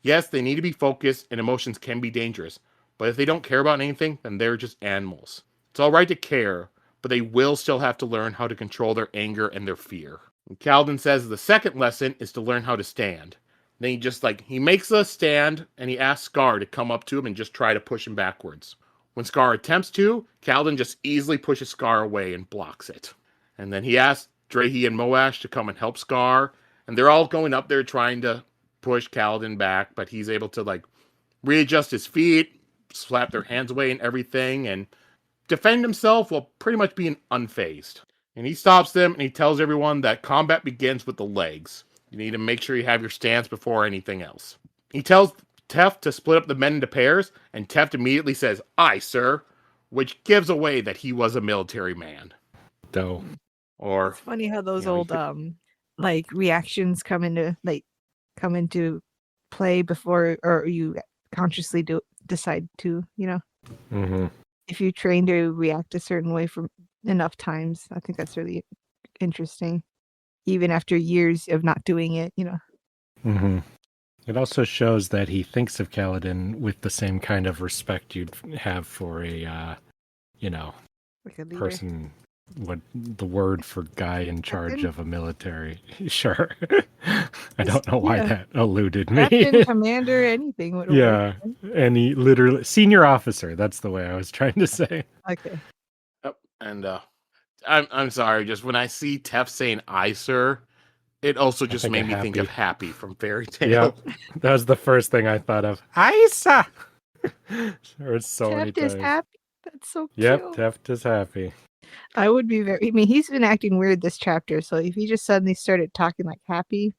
Yes, they need to be focused, and emotions can be dangerous, but if they don't care about anything, then they're just animals. It's all right to care, but they will still have to learn how to control their anger and their fear. And Kaladin says the second lesson is to learn how to stand. Then he makes a stand, and he asks Scar to come up to him and just try to push him backwards. When Scar attempts to, Kaladin just easily pushes Scar away and blocks it. And then he asks Drahi and Moash to come and help Scar, And they're all going up there trying to push Kaladin back, but he's able to like readjust his feet, slap their hands away and everything, and defend himself while pretty much being unfazed. And he stops them and he tells everyone that combat begins with the legs. You need to make sure you have your stance before anything else. He tells Teft to split up the men into pairs, and Teft immediately says, "Aye, sir," which gives away that he was a military man. Dope. Or It's funny how those you know, old like reactions come into play before, or you consciously decide to, Mm-hmm. if you train to react a certain way for enough times. I think that's really interesting, even after years of not doing it. Mm-hmm. It also shows that he thinks of Kaladin with the same kind of respect you'd have for a, Like a leader. person. What the word for guy in charge of a military? Sure. I don't know why that eluded me. Captain, commander, anything would work. Yeah, and he literally senior officer. That's the way I was trying to say. Okay. Yep. And I'm sorry, just when I see Teft saying "I, sir," it also just made me think of Happy from Fairy Tale. Yeah, that was the first thing I thought of. Isa. There's so many Teft is times. happy. That's so cute. Yep, Teft is happy. I would be he's been acting weird this chapter, so if he just suddenly started talking like Happy,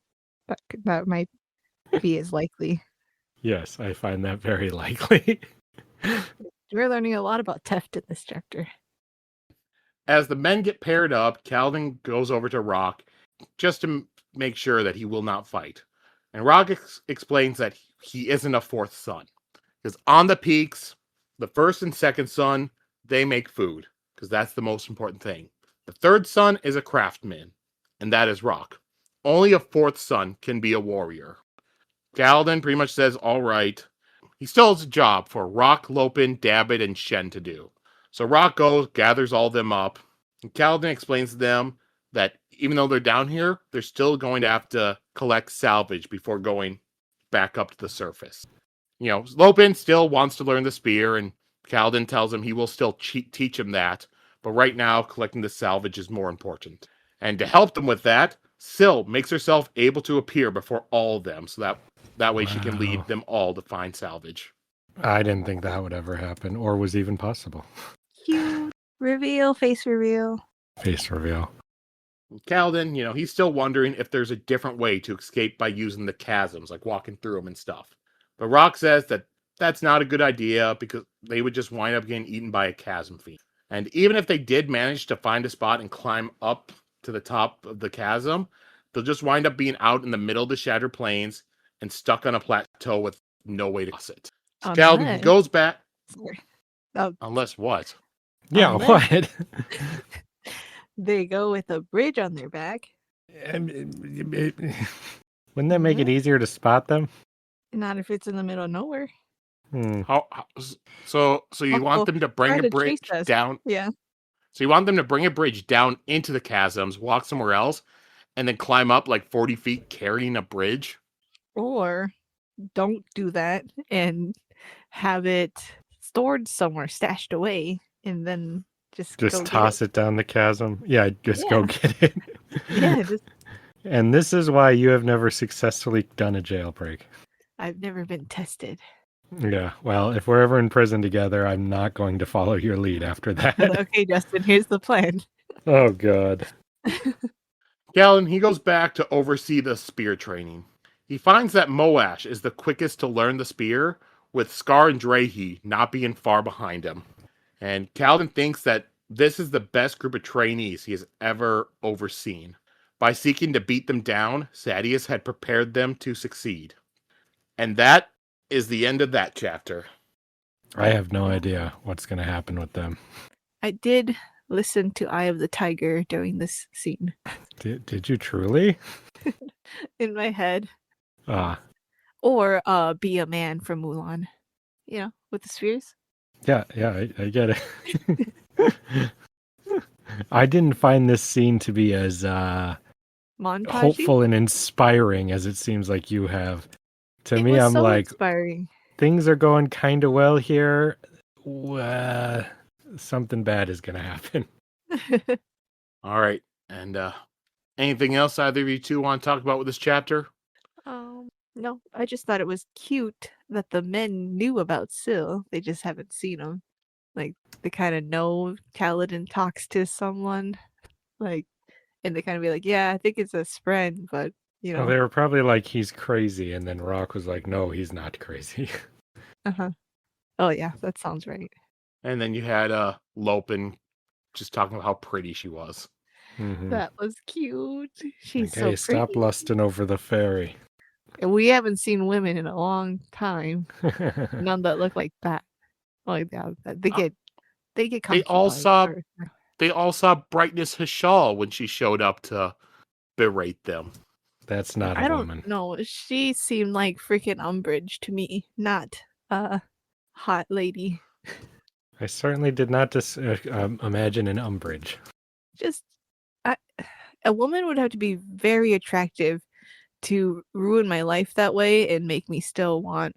that might be as likely. Yes, I find that very likely. We're learning a lot about Teft in this chapter. As the men get paired up, Kaladin goes over to Rock just to make sure that he will not fight. And Rock explains that he isn't a fourth son. Because on the peaks, the first and second son, they make food. Because that's the most important thing. The third son is a craftsman, and that is Rock. Only a fourth son can be a warrior. Kaladin pretty much says, all right. He still has a job for Rock, Lopin, Dabbit, and Shen to do. So Rock goes, gathers all them up, and Kaladin explains to them that even though they're down here, they're still going to have to collect salvage before going back up to the surface. Lopin still wants to learn the spear, and Kaladin tells him he will still teach him that, but right now, collecting the salvage is more important. And to help them with that, Syl makes herself able to appear before all of them, so that way she can lead them all to find salvage. I didn't think that would ever happen, or was even possible. Cute. Reveal, face reveal. Face reveal. Kaladin, he's still wondering if there's a different way to escape by using the chasms, like walking through them and stuff. But Rock says that that's not a good idea because they would just wind up getting eaten by a chasm fiend. And even if they did manage to find a spot and climb up to the top of the chasm, they'll just wind up being out in the middle of the Shattered Plains and stuck on a plateau with no way to cross it. So Kaladin goes back. Unless what? Yeah, what? They go with a bridge on their back. Wouldn't that make it easier to spot them? Not if it's in the middle of nowhere. So you want them to bring a bridge down? Yeah. So you want them to bring a bridge down into the chasms, walk somewhere else, and then climb up like 40 feet carrying a bridge? Or don't do that and have it stored somewhere, stashed away, and then just toss it down the chasm. Yeah, go get it. Yeah. And this is why you have never successfully done a jailbreak. I've never been tested. Yeah, well, if we're ever in prison together, I'm not going to follow your lead after that. Okay, Justin, here's the plan. Oh, God. Kaladin, he goes back to oversee the spear training. He finds that Moash is the quickest to learn the spear, with Scar and Drehi not being far behind him. And Kaladin thinks that this is the best group of trainees he has ever overseen. By seeking to beat them down, Sadeas had prepared them to succeed. And that is the end of that chapter. I have no idea what's going to happen with them. I did listen to Eye of the Tiger during this scene. Did you truly? In my head. Ah. Or Be a Man from Mulan. With the spheres. Yeah, I get it. I didn't find this scene to be as hopeful and inspiring as it seems like you have. To me, I'm like, inspiring. Things are going kind of well here. Something bad is going to happen. All right. And Anything else either of you two want to talk about with this chapter? No, I just thought it was cute that the men knew about Syl. They just haven't seen him. Like, they kind of know Kaladin talks to someone. Like, and they kind of be like, yeah, I think it's his friend, but, you Well, know. they were probably like, he's crazy. And then Rock was like, no, he's not crazy. Uh-huh. Oh, yeah, that sounds right. And then you had Lopin just talking about how pretty she was. Mhm. That was cute. She's Okay, so stop pretty. lusting over the fairy. And we haven't seen women in a long time. None that look like that. Like that. They get They concubines. all saw Brightness Hashal when she showed up to berate them. That's not I a woman. don't know. She seemed like freaking Umbridge to me, not a hot lady. I certainly did not imagine an Umbridge. Just a woman would have to be very attractive to ruin my life that way and make me still want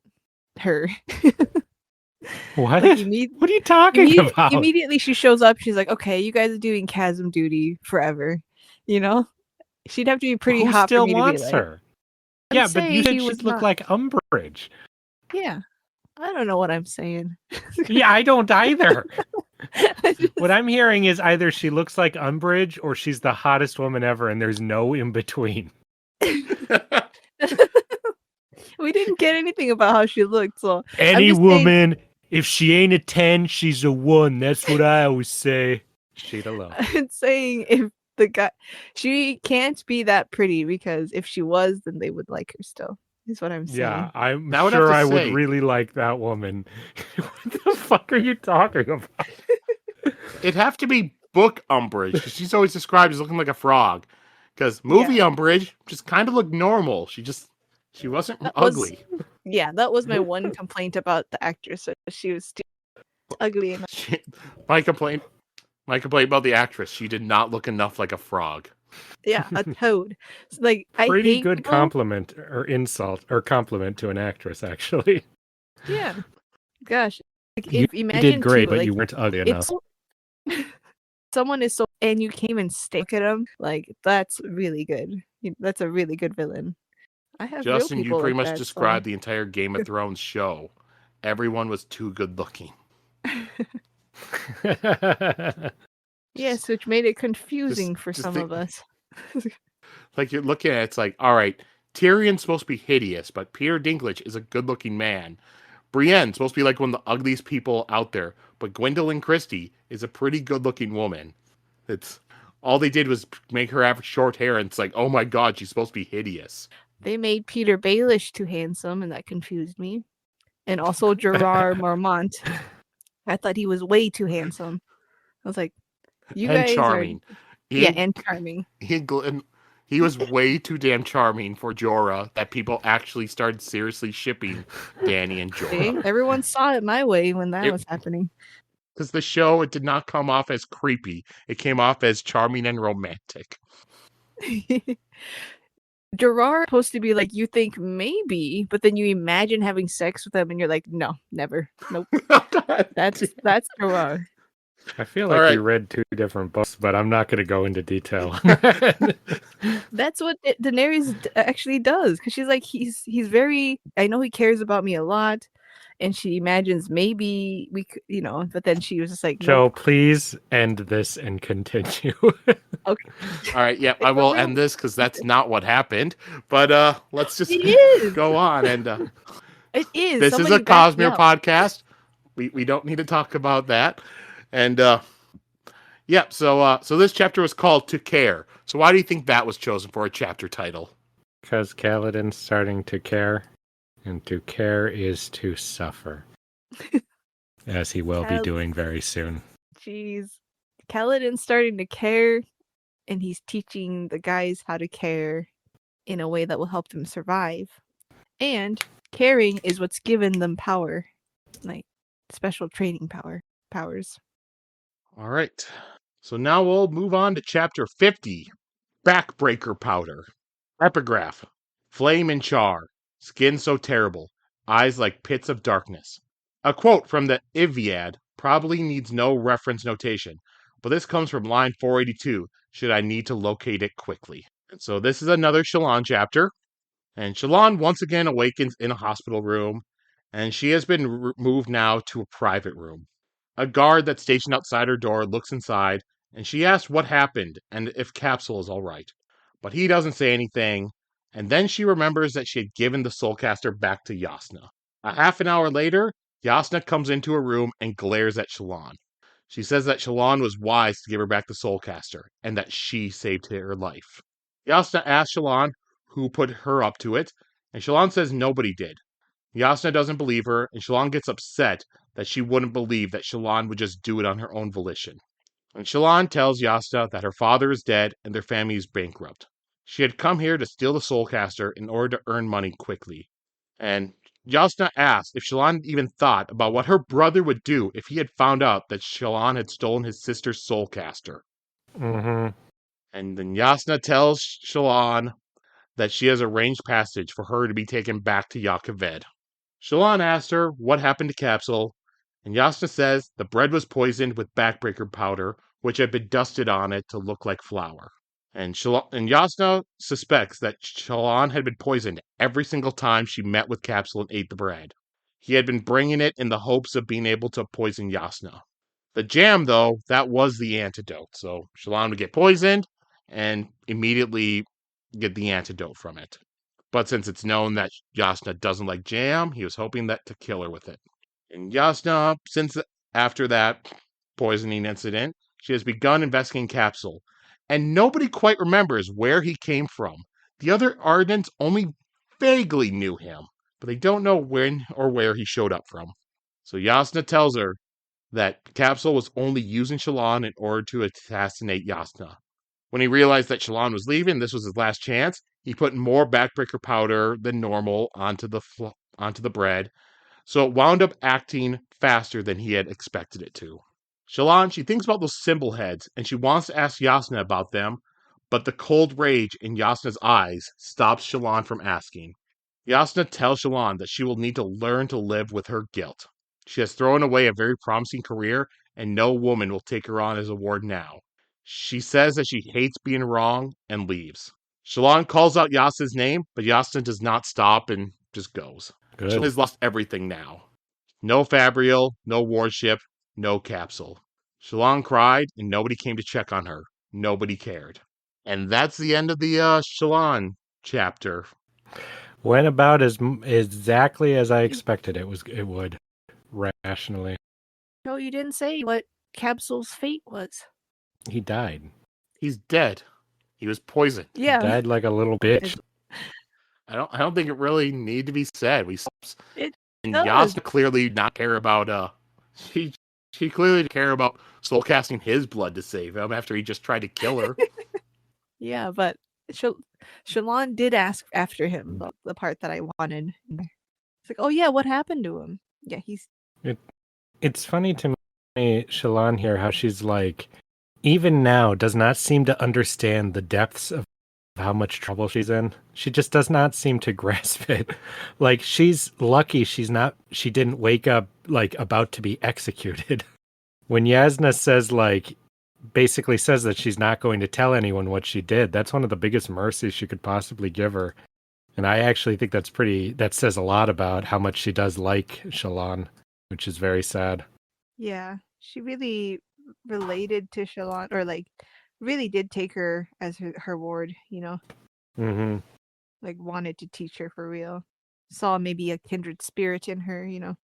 her. What? Like, what are you talking about? Immediately she shows up, she's like, okay, you guys are doing chasm duty forever. You know? She'd have to be pretty Who hot still for me wants to be like, her? Yeah, but you said she'd look like Umbridge. Yeah. I don't know what I'm saying. Yeah, I don't either. What I'm hearing is either she looks like Umbridge or she's the hottest woman ever, and there's no in between. We didn't get anything about how she looked, so any woman, if she ain't a 10, she's a 1. That's what I always say. Sheta low. I'm saying if the guy, she can't be that pretty because if she was, then they would like her still. Is what I'm saying. Yeah, I'm sure I would really like that woman. What the fuck are you talking about? It'd have to be book Umbridge, because she's always described as looking like a frog. Because movie Umbridge just kind of looked normal. She wasn't ugly. That was my one complaint about the actress. She was too ugly. My complaint about the actress, she did not look enough like a frog. Yeah, a toad. Like, pretty I hate good people. compliment or insult or compliment to an actress, actually. Yeah. Gosh. Like, you did great, but you weren't ugly enough. Someone is so, and you came and stick at them. Like, that's really good. That's a really good villain. I have Justin, real people you pretty like much described the entire Game of Thrones show. Everyone was too good looking. Yes, which made it confusing for some of us. Like, you're looking at it, it's like, all right, Tyrion's supposed to be hideous, but Peter Dinklage is a good-looking man. Brienne's supposed to be like one of the ugliest people out there, but Gwendolyn Christie is a pretty good-looking woman. It's all they did was make her have short hair, and it's like, oh my god, she's supposed to be hideous. They made Peter Baelish too handsome, and that confused me. And also Gerard Marmont. I thought he was way too handsome. I was like, you guys charming. And charming. He was way too damn charming for Jorah that people actually started seriously shipping Dany and Jorah. See? Everyone saw it my way when that was happening. Because the show, it did not come off as creepy. It came off as charming and romantic. Gerard supposed to be like, you think maybe, but then you imagine having sex with him and you're like, no, never. Nope. That's Gerard. I feel like you read 2 different books, but I'm not going to go into detail. That's what Daenerys actually does, because she's like, he's very, I know he cares about me a lot, and she imagines maybe we could, but then she was just like, Joe, please end this and continue. Okay. All right, yeah, I will end this because that's not what happened. But let's just go on. And it is. This is a Cosmere podcast. We don't need to talk about that. And so this chapter was called To Care. So why do you think that was chosen for a chapter title? Because Kaladin's starting to care, and to care is to suffer. As he will be doing very soon. Jeez. Kaladin's starting to care, and he's teaching the guys how to care in a way that will help them survive. And caring is what's given them power, like special training powers. All right. So now we'll move on to chapter 50, Backbreaker Powder. Epigraph. Flame and char. Skin so terrible. Eyes like pits of darkness. A quote from the Iliad probably needs no reference notation, but this comes from line 482. should I need to locate it quickly. And so this is another Shallan chapter. And Shallan once again awakens in a hospital room, and she has been moved now to a private room. A guard that's stationed outside her door looks inside, and she asks what happened and if Kabsal is all right. But he doesn't say anything, and then she remembers that she had given the Soulcaster back to Jasnah. A half an hour later, Jasnah comes into her room and glares at Shallan. She says that Shallan was wise to give her back the Soulcaster, and that she saved her life. Jasnah asks Shallan who put her up to it, and Shallan says nobody did. Jasnah doesn't believe her, and Shallan gets upset that she wouldn't believe that Shallan would just do it on her own volition. And Shallan tells Jasnah that her father is dead and their family is bankrupt. She had come here to steal the Soulcaster in order to earn money quickly. And Jasnah asks if Shallan even thought about what her brother would do if he had found out that Shallan had stolen his sister's Soulcaster. Mm-hmm. And then Jasnah tells Shallan that she has arranged passage for her to be taken back to Yakaved. Shallan asks her what happened to Kabsal, and Jasnah says the bread was poisoned with backbreaker powder, which had been dusted on it to look like flour. And Jasnah suspects that Shallan had been poisoned every single time she met with Kabsal and ate the bread. He had been bringing it in the hopes of being able to poison Jasnah. The jam, though, that was the antidote. So Shallan would get poisoned and immediately get the antidote from it. But since it's known that Jasnah doesn't like jam, he was hoping that to kill her with it. And Jasnah, since after that poisoning incident, she has begun investigating Kabsal, and nobody quite remembers where he came from. The other Ardents only vaguely knew him, but they don't know when or where he showed up from. So Jasnah tells her that Kabsal was only using Shallan in order to assassinate Jasnah. When he realized that Shallan was leaving, this was his last chance, he put more backbreaker powder than normal onto the bread, so it wound up acting faster than he had expected it to. Shallan, she thinks about those symbol heads, and she wants to ask Jasnah about them, but the cold rage in Jasnah's eyes stops Shallan from asking. Jasnah tells Shallan that she will need to learn to live with her guilt. She has thrown away a very promising career, and no woman will take her on as a ward now. She says that she hates being wrong and leaves. Shallan calls out Jasnah's name, but Jasnah does not stop and just goes. Good. Shallan has lost everything now. No Fabrial, no warship, no Kabsal. Shallan cried, and nobody came to check on her. Nobody cared. And that's the end of the Shallan chapter. Went about as exactly as I expected it would, rationally. No, you didn't say what Kabsal's fate was. He died. He's dead. He was poisoned. Yeah. He died like a little bitch. I don't think it really need to be said. It and does. Jasnah clearly not care about she clearly didn't care about soul casting his blood to save him after he just tried to kill her. Yeah, but Shallan did ask after him, the part that I wanted. It's like, oh yeah, what happened to him? Yeah, It's funny to me, Shallan here, how she's like, even now, does not seem to understand the depths of how much trouble she's in. She just does not seem to grasp it. Like, she's lucky she didn't wake up, like, about to be executed. When Jasnah says, like, basically says that she's not going to tell anyone what she did, that's one of the biggest mercies she could possibly give her. And I actually think that says a lot about how much she does like Shallan, which is very sad. yeah, she really related to Shallan, or like really did take her as her ward, you know. Mm-hmm. Like wanted to teach her for real. Saw maybe a kindred spirit in her, you know.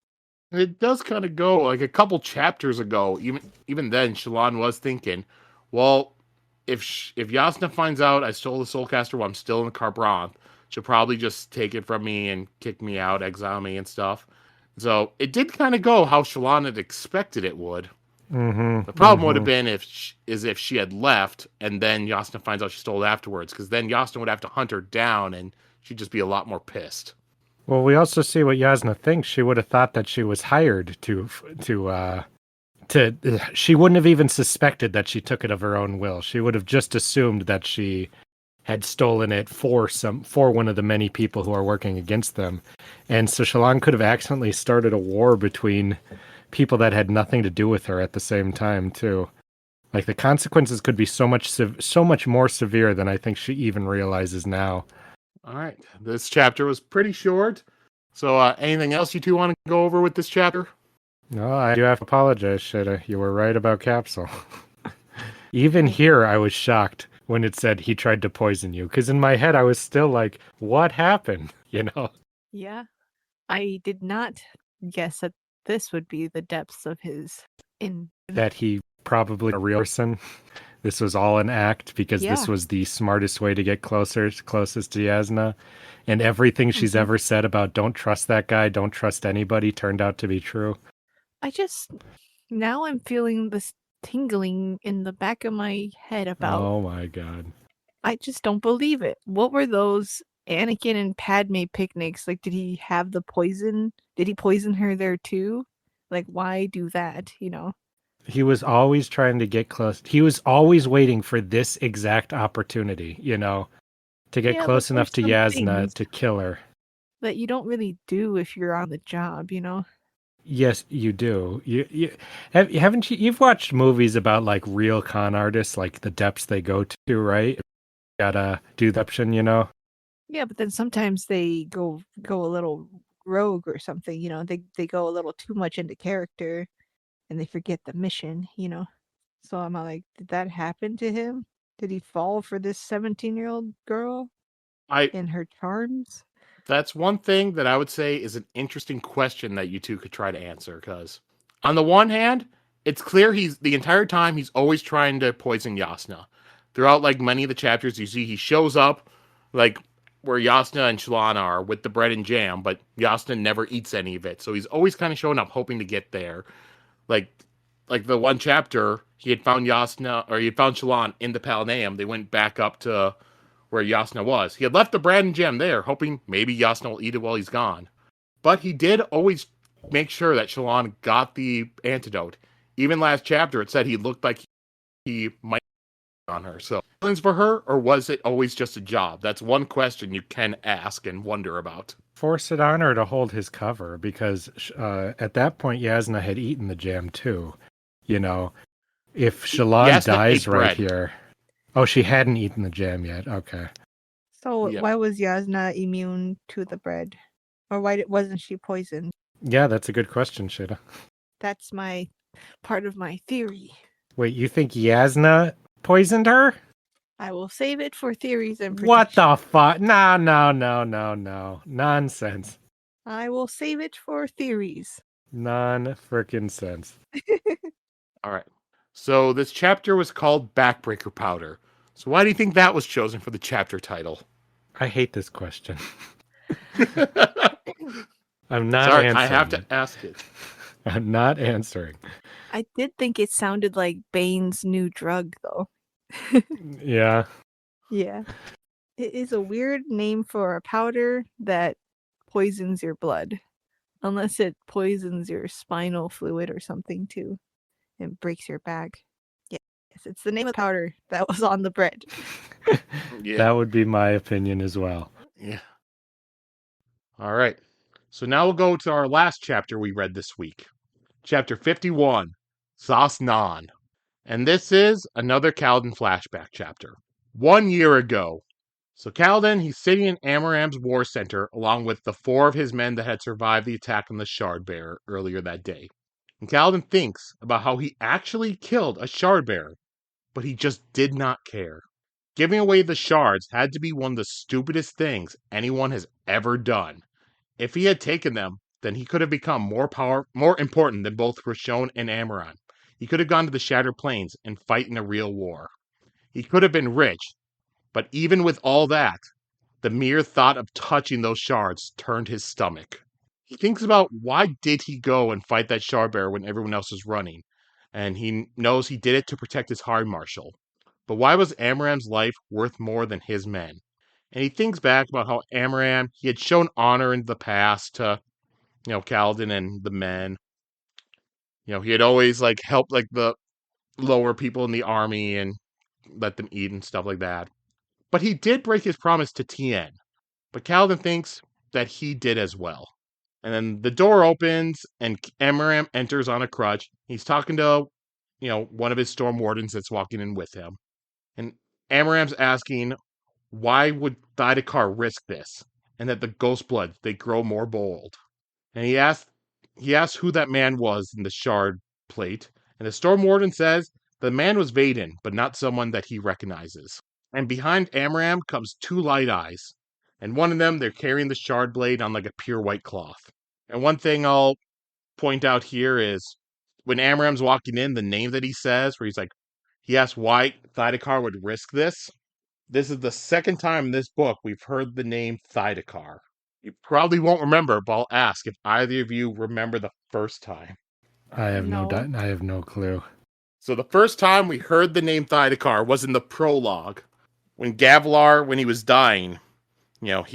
It does kind of go like a couple chapters ago. Even then, Shallan was thinking, well, if Jasnah finds out I stole the Soulcaster while I'm still in the Kharbranth, she'll probably just take it from me and kick me out, exile me and stuff. So it did kind of go how Shallan had expected it would. Mm-hmm. The problem would have been if she had left and then Jasnah finds out she stole it afterwards, because then Jasnah would have to hunt her down and she'd just be a lot more pissed. Well, we also see what Jasnah thinks. She would have thought that she was hired to she wouldn't have even suspected that she took it of her own will. She would have just assumed that she had stolen it for one of the many people who are working against them. And so Shallan could have accidentally started a war between people that had nothing to do with her at the same time, too. Like the consequences could be so much more severe than I think she even realizes now. All right. This chapter was pretty short. So anything else you two want to go over with this chapter? No, I do have to apologize, Sheta. You were right about Kabsal. Even here, I was shocked when it said he tried to poison you, because in my head, I was still like, what happened? You know? Yeah. I did not guess that this would be the depths of his That he probably a real person. This was all an act because this Yeah. was the smartest way to get closest to Jasnah. And everything she's Mhm. ever said about don't trust that guy, don't trust anybody turned out to be true. Now I'm feeling this tingling in the back of my head about, Oh my god. I just don't believe it. What were those Anakin and Padme picnics? Like, did he have the poison? Did he poison her there too? Like, why do that, you know? He was always trying to get close. He was always waiting for this exact opportunity, you know, to get Yeah, but close enough to there's some Jasnah things to kill her. that you don't really do if you're on the job, you know? Yes, you do. Haven't you? You've watched movies about like real con artists, like the depths they go to, right? Gotta do the option, you know. Yeah, but then sometimes they go a little rogue or something, you know? They go a little too much into character and they forget the mission, you know? So I'm like, did that happen to him? Did he fall for this 17-year-old girl I and her charms? That's one thing that I would say is an interesting question that you two could try to answer. Because on the one hand, it's clear he's the entire time he's always trying to poison Jasnah. Throughout like many of the chapters, you see he shows up like where Jasnah and Shallan are with the bread and jam, but Jasnah never eats any of it. So he's always kind of showing up, hoping to get there. Like like the one chapter, he had found Jasnah or he had found Shallan in the Palanaeum. They went back up to where Jasnah was. He had left the bread and jam there, hoping maybe Jasnah will eat it while he's gone. But he did always make sure that Shallan got the antidote. Even last chapter, it said he looked like he might on her. So, feelings for her, or was it always just a job? That's one question you can ask and wonder about. Force it on her to hold his cover because at that point Jasnah had eaten the jam too. You know, if Shallan Jasnah dies ate right bread. here. Oh, she hadn't eaten the jam yet. Okay. So Yep. why was Yasna immune to the bread? Or why wasn't she poisoned? Yeah, that's a good question, Sheta. That's my part of my theory. Wait, you think Jasnah poisoned her? I will save it for theories and What predictions. the fuck? No. Nonsense. I will save it for theories. Non-frickin' sense. All right. So, this chapter was called Backbreaker Powder. So, why do you think that was chosen for the chapter title? I hate this question. I'm not Sorry, answering. I have to ask it. I'm not answering. I did think it sounded like Bane's new drug, though. Yeah. Yeah. It is a weird name for a powder that poisons your blood. Unless it poisons your spinal fluid or something too. And breaks your back. Yes, it's the name of the powder that was on the bread. Yeah. That would be my opinion as well. Yeah. All right. So now we'll go to our last chapter we read this week. Chapter 51, Zasnan. And this is another Kaladin flashback chapter. 1 year ago. So Kaladin, he's sitting in Amaram's war center along with the 4 of his men that had survived the attack on the Shard Bearer earlier that day. And Kaladin thinks about how he actually killed a Shard Bearer, but he just did not care. Giving away the shards had to be one of the stupidest things anyone has ever done. If he had taken them, then he could have become more important than both Rashon and Amaran. He could have gone to the Shattered Plains and fight in a real war. He could have been rich, but even with all that, the mere thought of touching those shards turned his stomach. He thinks about why did he go and fight that shard bearer when everyone else was running, and he knows he did it to protect his Hard Marshal. But why was Amaram's life worth more than his men? And he thinks back about how Amaram, he had shown honor in the past to, Kaladin and the men. He had always like helped like the lower people in the army and let them eat and stuff like that. But he did break his promise to Tien. But Kaladin thinks that he did as well. And then the door opens and Amaram enters on a crutch. He's talking to one of his storm wardens that's walking in with him. And Amram's asking, why would Thydekar risk this? And that the ghost bloods, they grow more bold. And he asks who that man was in the shard plate. And the storm warden says the man was Vaden, but not someone that he recognizes. And behind Amram comes two light eyes. And one of them, they're carrying the shard blade on like a pure white cloth. And one thing I'll point out here is when Amram's walking in, the name that he says, where he asks why Thydekar would risk this. This is the second time in this book we've heard the name Thydekar. You probably won't remember, but I'll ask if either of you remember the first time. I have No. I have no clue. So the first time we heard the name Thydekar was in the prologue. When Gavilar, when he was dying, what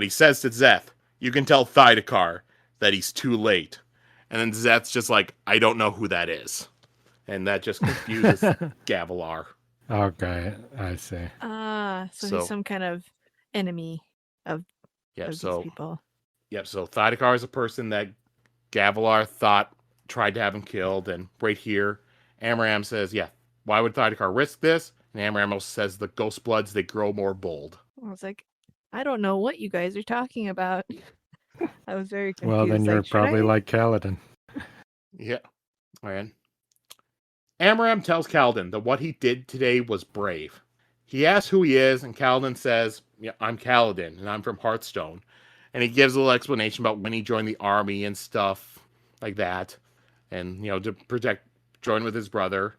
he says to Zeth, you can tell Thydekar that he's too late. And then Zeth's just like, I don't know who that is. And that just confuses Gavilar. Okay, I see. So he's some kind of enemy of these people. Yep, so Thydekar is a person that Gavilar tried to have him killed. And right here, Amram says, why would Thydekar risk this? And Amram also says the ghost bloods, they grow more bold. I was like, I don't know what you guys are talking about. I was very confused. Well, then you're probably like Kaladin. Yeah. And Amram tells Kaladin that what he did today was brave. He asks who he is, and Kaladin says, I'm Kaladin, and I'm from Hearthstone. And he gives a little explanation about when he joined the army and stuff like that. And, to join with his brother.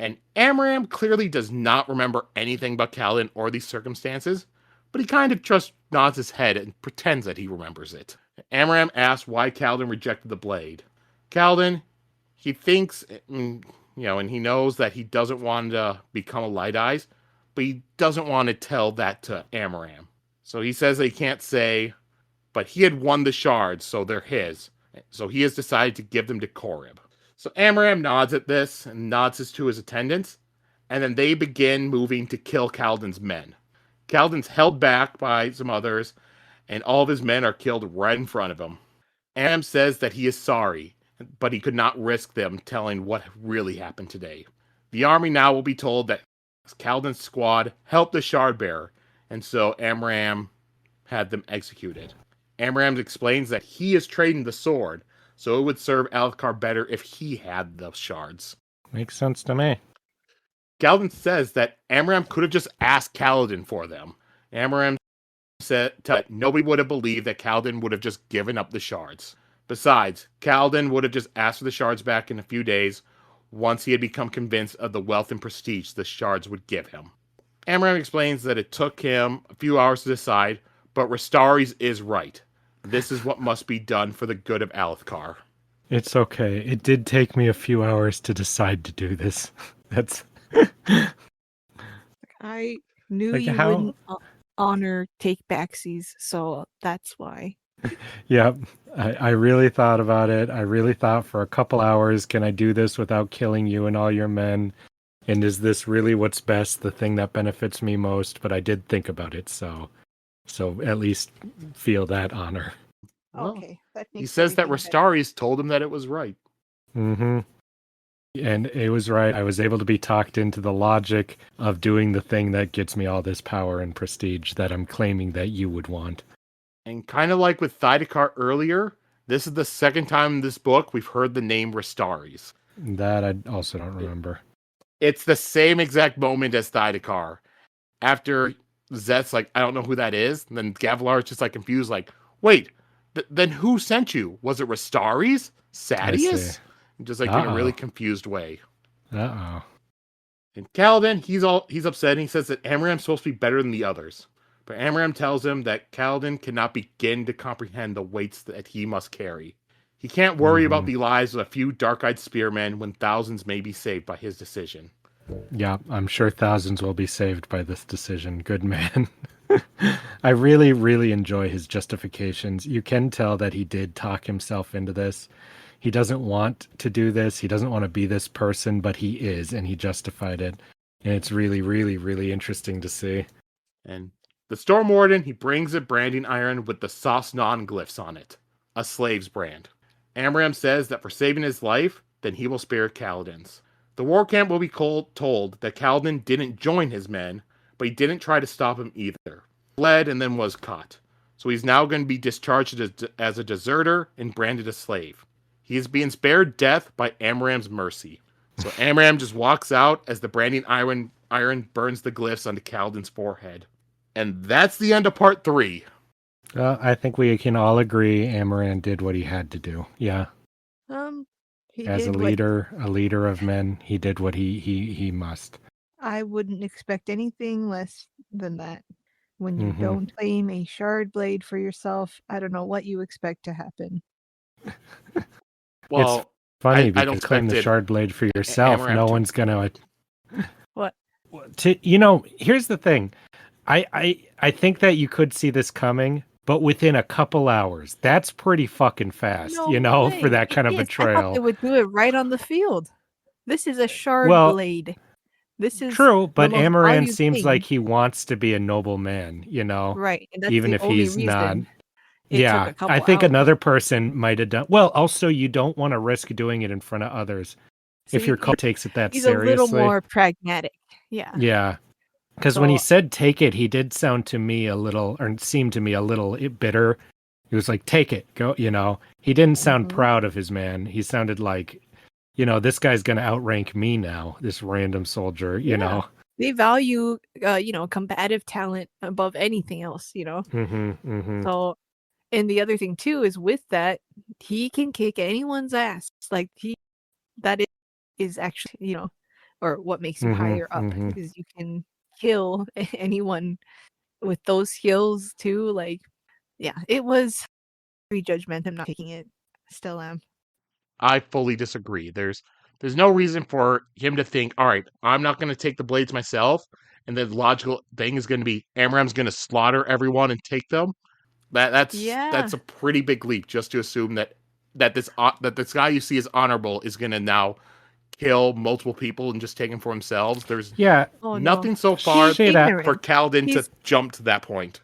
And Amram clearly does not remember anything about Kaladin or these circumstances, but he kind of just nods his head and pretends that he remembers it. Amram asks why Kaladin rejected the blade. Kaladin, he thinks, and he knows that he doesn't want to become a Light Eyes, but he doesn't want to tell that to Amram. So he says that he can't say, but he had won the shards, so they're his. So he has decided to give them to Korib. So Amram nods at this and nods to his attendants, and then they begin moving to kill Kaladin's men. Kaladin's held back by some others, and all of his men are killed right in front of him. Amram says that he is sorry, but he could not risk them telling what really happened today. The army now will be told that Kaladin's squad helped the Shardbearer, and so Amram had them executed. Amram explains that he is trading the sword, so it would serve Alethkar better if he had the shards. Makes sense to me. Kaladin says that Amram could have just asked Kaladin for them. Amram said that nobody would have believed that Kaladin would have just given up the shards. Besides, Kaladin would have just asked for the shards back in a few days once he had become convinced of the wealth and prestige the shards would give him. Amram explains that it took him a few hours to decide, but Restaris is right. This is what must be done for the good of Alethkar. It's okay. It did take me a few hours to decide to do this. That's... I knew you wouldn't honor take-backsies, so that's why. Yeah, I really thought about it. I really thought for a couple hours, can I do this without killing you and all your men? And is this really what's best, the thing that benefits me most? But I did think about it, so at least feel that honor. Okay. He says that Restaris told him that it was right. Mm-hmm. And it was right. I was able to be talked into the logic of doing the thing that gets me all this power and prestige that I'm claiming that you would want. And kind of like with Thydekar earlier, this is the second time in this book we've heard the name Restaris. That I also don't remember. It's the same exact moment as Thydekar. After Zeth's like, I don't know who that is, and then Gavilar is just like confused, like, wait, then who sent you? Was it Restaris? Sadeas? Just like in a really confused way. Uh-oh. And Kaladin, he's upset, and he says that Amram's supposed to be better than the others. But Amram tells him that Kaladin cannot begin to comprehend the weights that he must carry. He can't worry about the lives of a few dark-eyed spearmen when thousands may be saved by his decision. Yeah, I'm sure thousands will be saved by this decision. Good man. I really, really enjoy his justifications. You can tell that he did talk himself into this. He doesn't want to do this. He doesn't want to be this person, but he is, and he justified it. And it's really, really, really interesting to see. And the Storm Warden, he brings a branding iron with the Sosnon glyphs on it, a slave's brand. Amram says that for saving his life, then he will spare Kaladin's. The war camp will be told that Kaladin didn't join his men, but he didn't try to stop him either. Fled and then was caught. So he's now going to be discharged as a deserter and branded a slave. He is being spared death by Amram's mercy. So Amram just walks out as the branding iron burns the glyphs onto Kaladin's forehead. And that's the end of part 3. I think we can all agree Amaran did what he had to do. Yeah. As a leader of men, he did what he must. I wouldn't expect anything less than that. When you don't claim a shard blade for yourself, I don't know what you expect to happen. Well, it's funny because claim the shard blade for yourself. No one's gonna. What? Here's the thing. I think that you could see this coming, but within a couple hours. That's pretty fucking fast, for that kind of betrayal. I thought they would do it right on the field. This is a shard blade. This is true, but Amaran seems like he wants to be a noble man, Right. And that's even if he's not. Yeah, I think another person might have done. Well, also, you don't want to risk doing it in front of others. If your cult takes it that seriously. He's a little more pragmatic. Yeah. Yeah. Because when he said take it, he did sound to me seemed to me a little bitter. He was like, take it, go, He didn't sound proud of his man. He sounded like, this guy's going to outrank me now, this random soldier, They value, combative talent above anything else, So, and the other thing, too, is with that, he can kick anyone's ass. Like, that is actually, or what makes you higher up, because you can kill anyone with those skills, too. Like, yeah, it was very judgmental. I'm not taking it. Still am. I fully disagree. There's no reason for him to think, all right, I'm not going to take the blades myself, and the logical thing is going to be Amram's going to slaughter everyone and take them. That's a pretty big leap just to assume that this guy you see as honorable is going to now kill multiple people and just take them for themselves. There's nothing so far for Kaladin to jump to that point.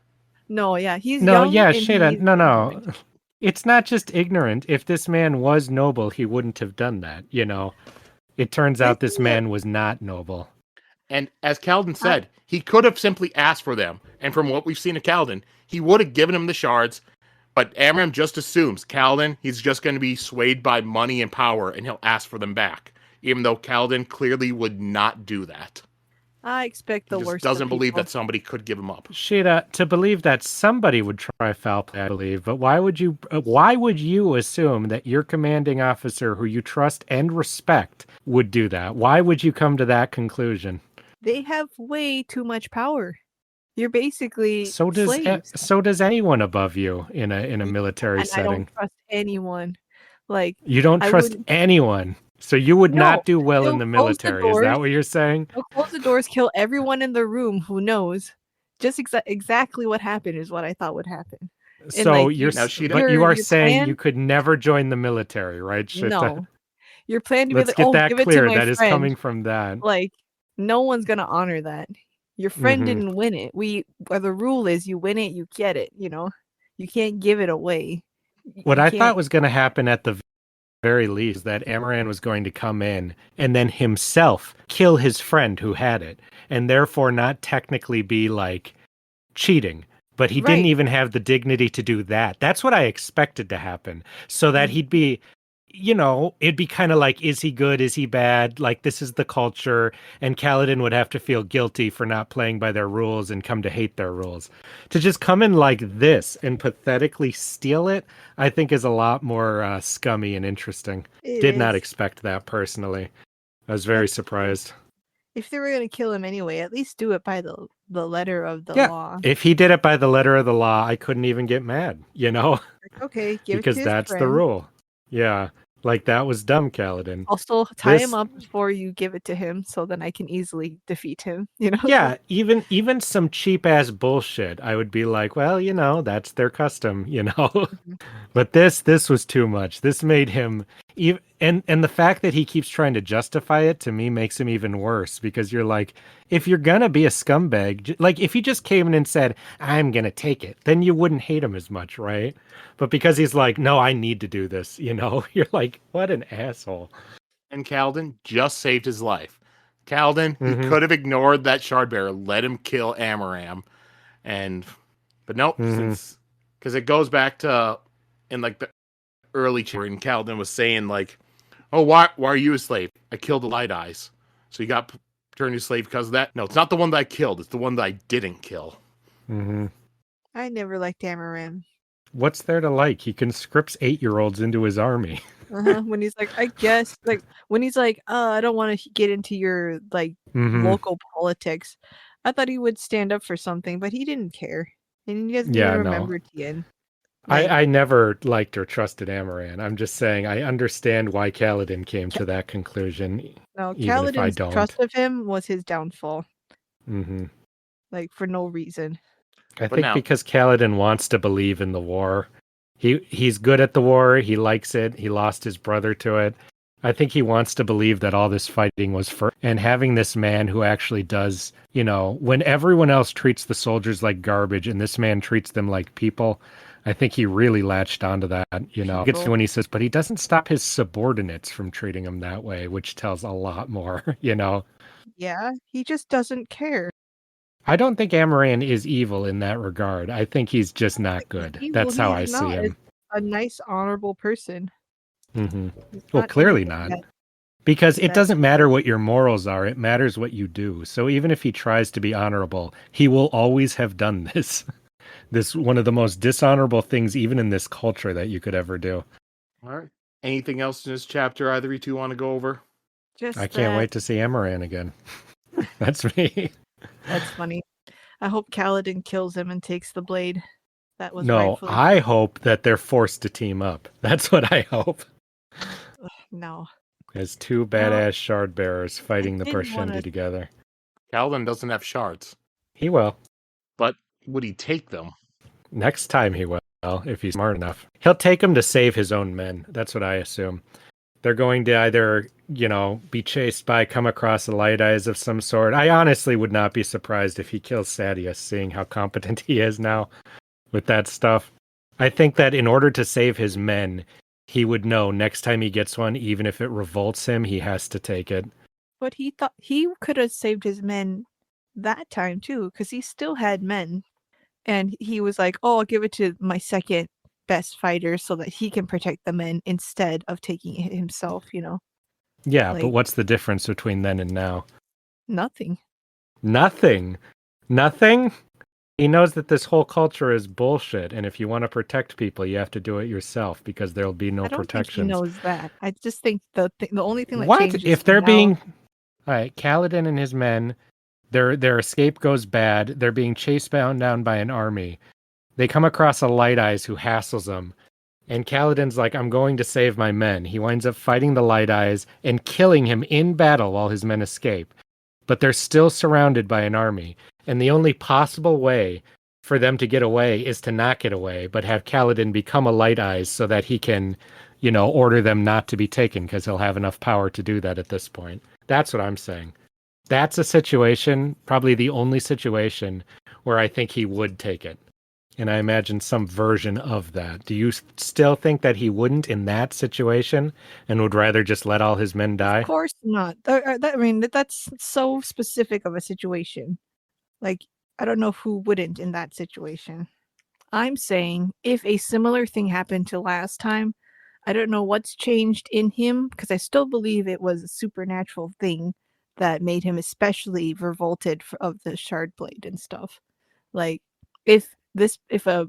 No, yeah, he's Sheta, no. It's not just ignorant. If this man was noble, he wouldn't have done that, It turns out this man was not noble. And as Kaladin said, he could have simply asked for them. And from what we've seen of Kaladin, he would have given him the shards. But Amram just assumes Kaladin, he's just going to be swayed by money and power, and he'll ask for them back. Even though Kaladin clearly would not do that. I expect the worst. He just doesn't believe that somebody could give him up. Sheta, to believe that somebody would try foul play, I believe, but why would you assume that your commanding officer, who you trust and respect, would do that? Why would you come to that conclusion? They have way too much power. You're basically slaves. So does anyone above you in a military setting. I don't trust anyone. Like, you don't trust anyone. So you would not do well in the military. Is that what you're saying? They'll close the doors, kill everyone in the room who knows. Just exactly what happened is what I thought would happen. So you are saying you could never join the military, right, Sheta? No. Your plan to Let's be get that give clear. It to my that is friend. Coming from that. Like, no one's going to honor that. Your friend didn't win it. The rule is you win it, you get it, You can't give it away. What I thought was going to happen at the very least, that Amaran was going to come in and then himself kill his friend who had it, and therefore not technically be like cheating. But he didn't even have the dignity to do that. That's what I expected to happen. So that he'd be, it'd be kind of like, is he good? Is he bad? Like, this is the culture. And Kaladin would have to feel guilty for not playing by their rules and come to hate their rules. To just come in like this and pathetically steal it, I think is a lot more scummy and interesting. Did not expect that personally. I was very surprised. If they were going to kill him anyway, at least do it by the letter of the law. If he did it by the letter of the law, I couldn't even get mad, Like, okay, give because it to that's his the rule. Yeah. Like, that was dumb, Kaladin. Also, tie him up before you give it to him, so then I can easily defeat him, Yeah, even some cheap-ass bullshit, I would be like, well, that's their custom, But this was too much. This made him... And the fact that he keeps trying to justify it, to me, makes him even worse, because you're like, if you're gonna be a scumbag, like, if he just came in and said, I'm gonna take it, then you wouldn't hate him as much, right? But because he's like, no, I need to do this, you're like, what an asshole. and Kaladin just saved his life. Kaladin, he Mhm. could have ignored that shard bearer, let him kill Amaram, but nope, since because it goes back to in like the early chapter, and Kaladin was saying like, "Oh, why are you a slave? I killed the Light Eyes, so you got turned into a slave because of that." No, it's not the one that I killed; it's the one that I didn't kill. I never liked Amaram. What's there to like? He conscripts 8-year-olds into his army. When he's like, I guess, like when he's like, I don't want to get into your like local politics. I thought he would stand up for something, but he didn't care, and he doesn't even remember Tien. Like, I never liked or trusted Amaran. I'm just saying I understand why Kaladin came to that conclusion. no, even if I Kaladin's don't. trust of him was his downfall. Mhm. Like for no reason. I think because Kaladin wants to believe in the war. He's good at the war. He likes it. He lost his brother to it. I think he wants to believe that all this fighting was for, and having this man who actually does, when everyone else treats the soldiers like garbage and this man treats them like people, I think he really latched onto that, It's when he says, but he doesn't stop his subordinates from treating him that way, which tells a lot more, Yeah, he just doesn't care. I don't think Amaran is evil in that regard. I think he's just not good. That's how I see him. A nice, honorable person. Well, clearly not. Because it doesn't matter what your morals are, it matters what you do. So even if he tries to be honorable, he will always have done this. This one of the most dishonorable things even in this culture that you could ever do. All right. Anything else in this chapter either of you two want to go over? I can't wait to see Amaran again. That's me. That's funny. I hope Kaladin kills him and takes the blade. That was no, I hope that they're forced to team up. That's what I hope. No. As two badass shard bearers fighting the Parshendi together. Kaladin doesn't have shards. He will. But would he take them? Next time he will, if he's smart enough. He'll take them to save his own men. That's what I assume. They're going to either, be chased by, come across the Light Eyes of some sort. I honestly would not be surprised if he kills Sadeas, seeing how competent he is now with that stuff. I think that in order to save his men, he would know next time he gets one, even if it revolts him, he has to take it. But he thought he could have saved his men that time too, because he still had men. And he was like, oh, I'll give it to my second best fighter so that he can protect the men instead of taking it himself, Yeah, but what's the difference between then and now? Nothing. Nothing? He knows that this whole culture is bullshit, and if you want to protect people, you have to do it yourself because there'll be no protections. Think he knows that. I just think the only thing that changes. What if they're being? All right, Kaladin and his men, their escape goes bad. They're being chased down by an army. They come across a Light Eyes who hassles them, and Kaladin's like, "I'm going to save my men." He winds up fighting the Light Eyes and killing him in battle while his men escape. But they're still surrounded by an army. And the only possible way for them to get away is to not get away, but have Kaladin become a Light Eyes so that he can, order them not to be taken because he'll have enough power to do that at this point. That's what I'm saying. That's a situation, probably the only situation where I think he would take it. And I imagine some version of that. Do you still think that he wouldn't in that situation and would rather just let all his men die? Of course not. I mean, that's so specific of a situation. Like, I don't know who wouldn't in that situation. I'm saying if a similar thing happened to last time, I don't know what's changed in him because I still believe it was a supernatural thing that made him especially revolted of the shard blade and stuff. Like, if a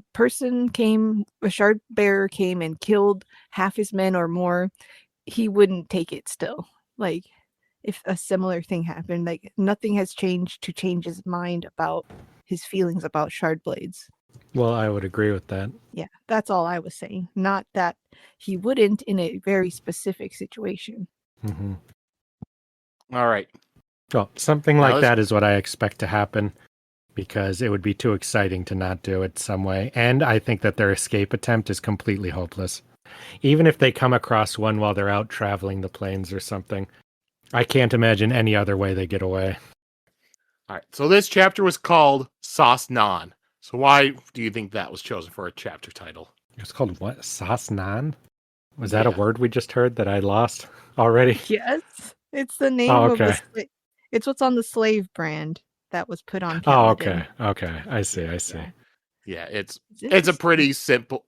shard bearer came and killed half his men or more, he wouldn't take it still. Like, if a similar thing happened, like nothing has changed to change his mind about his feelings about shard blades. Well, I would agree with that. Yeah, that's all I was saying. Not that he wouldn't in a very specific situation. Mm-hmm. All right. Well, something like that is what I expect to happen because it would be too exciting to not do it some way. And I think that their escape attempt is completely hopeless. Even if they come across one while they're out traveling the plains or something, I can't imagine any other way they get away. All right. So this chapter was called Sasnan. So why do you think that was chosen for a chapter title? It's called what? Sasnan? Was that a Yeah. word we just heard that I lost already? Yes, it's the name Oh, of the. okay. It's what's on the slave brand that was put on Oh, Kaladin. okay. Okay. I see. Yeah. I see. Yeah, Yeah, it's a interesting. pretty simple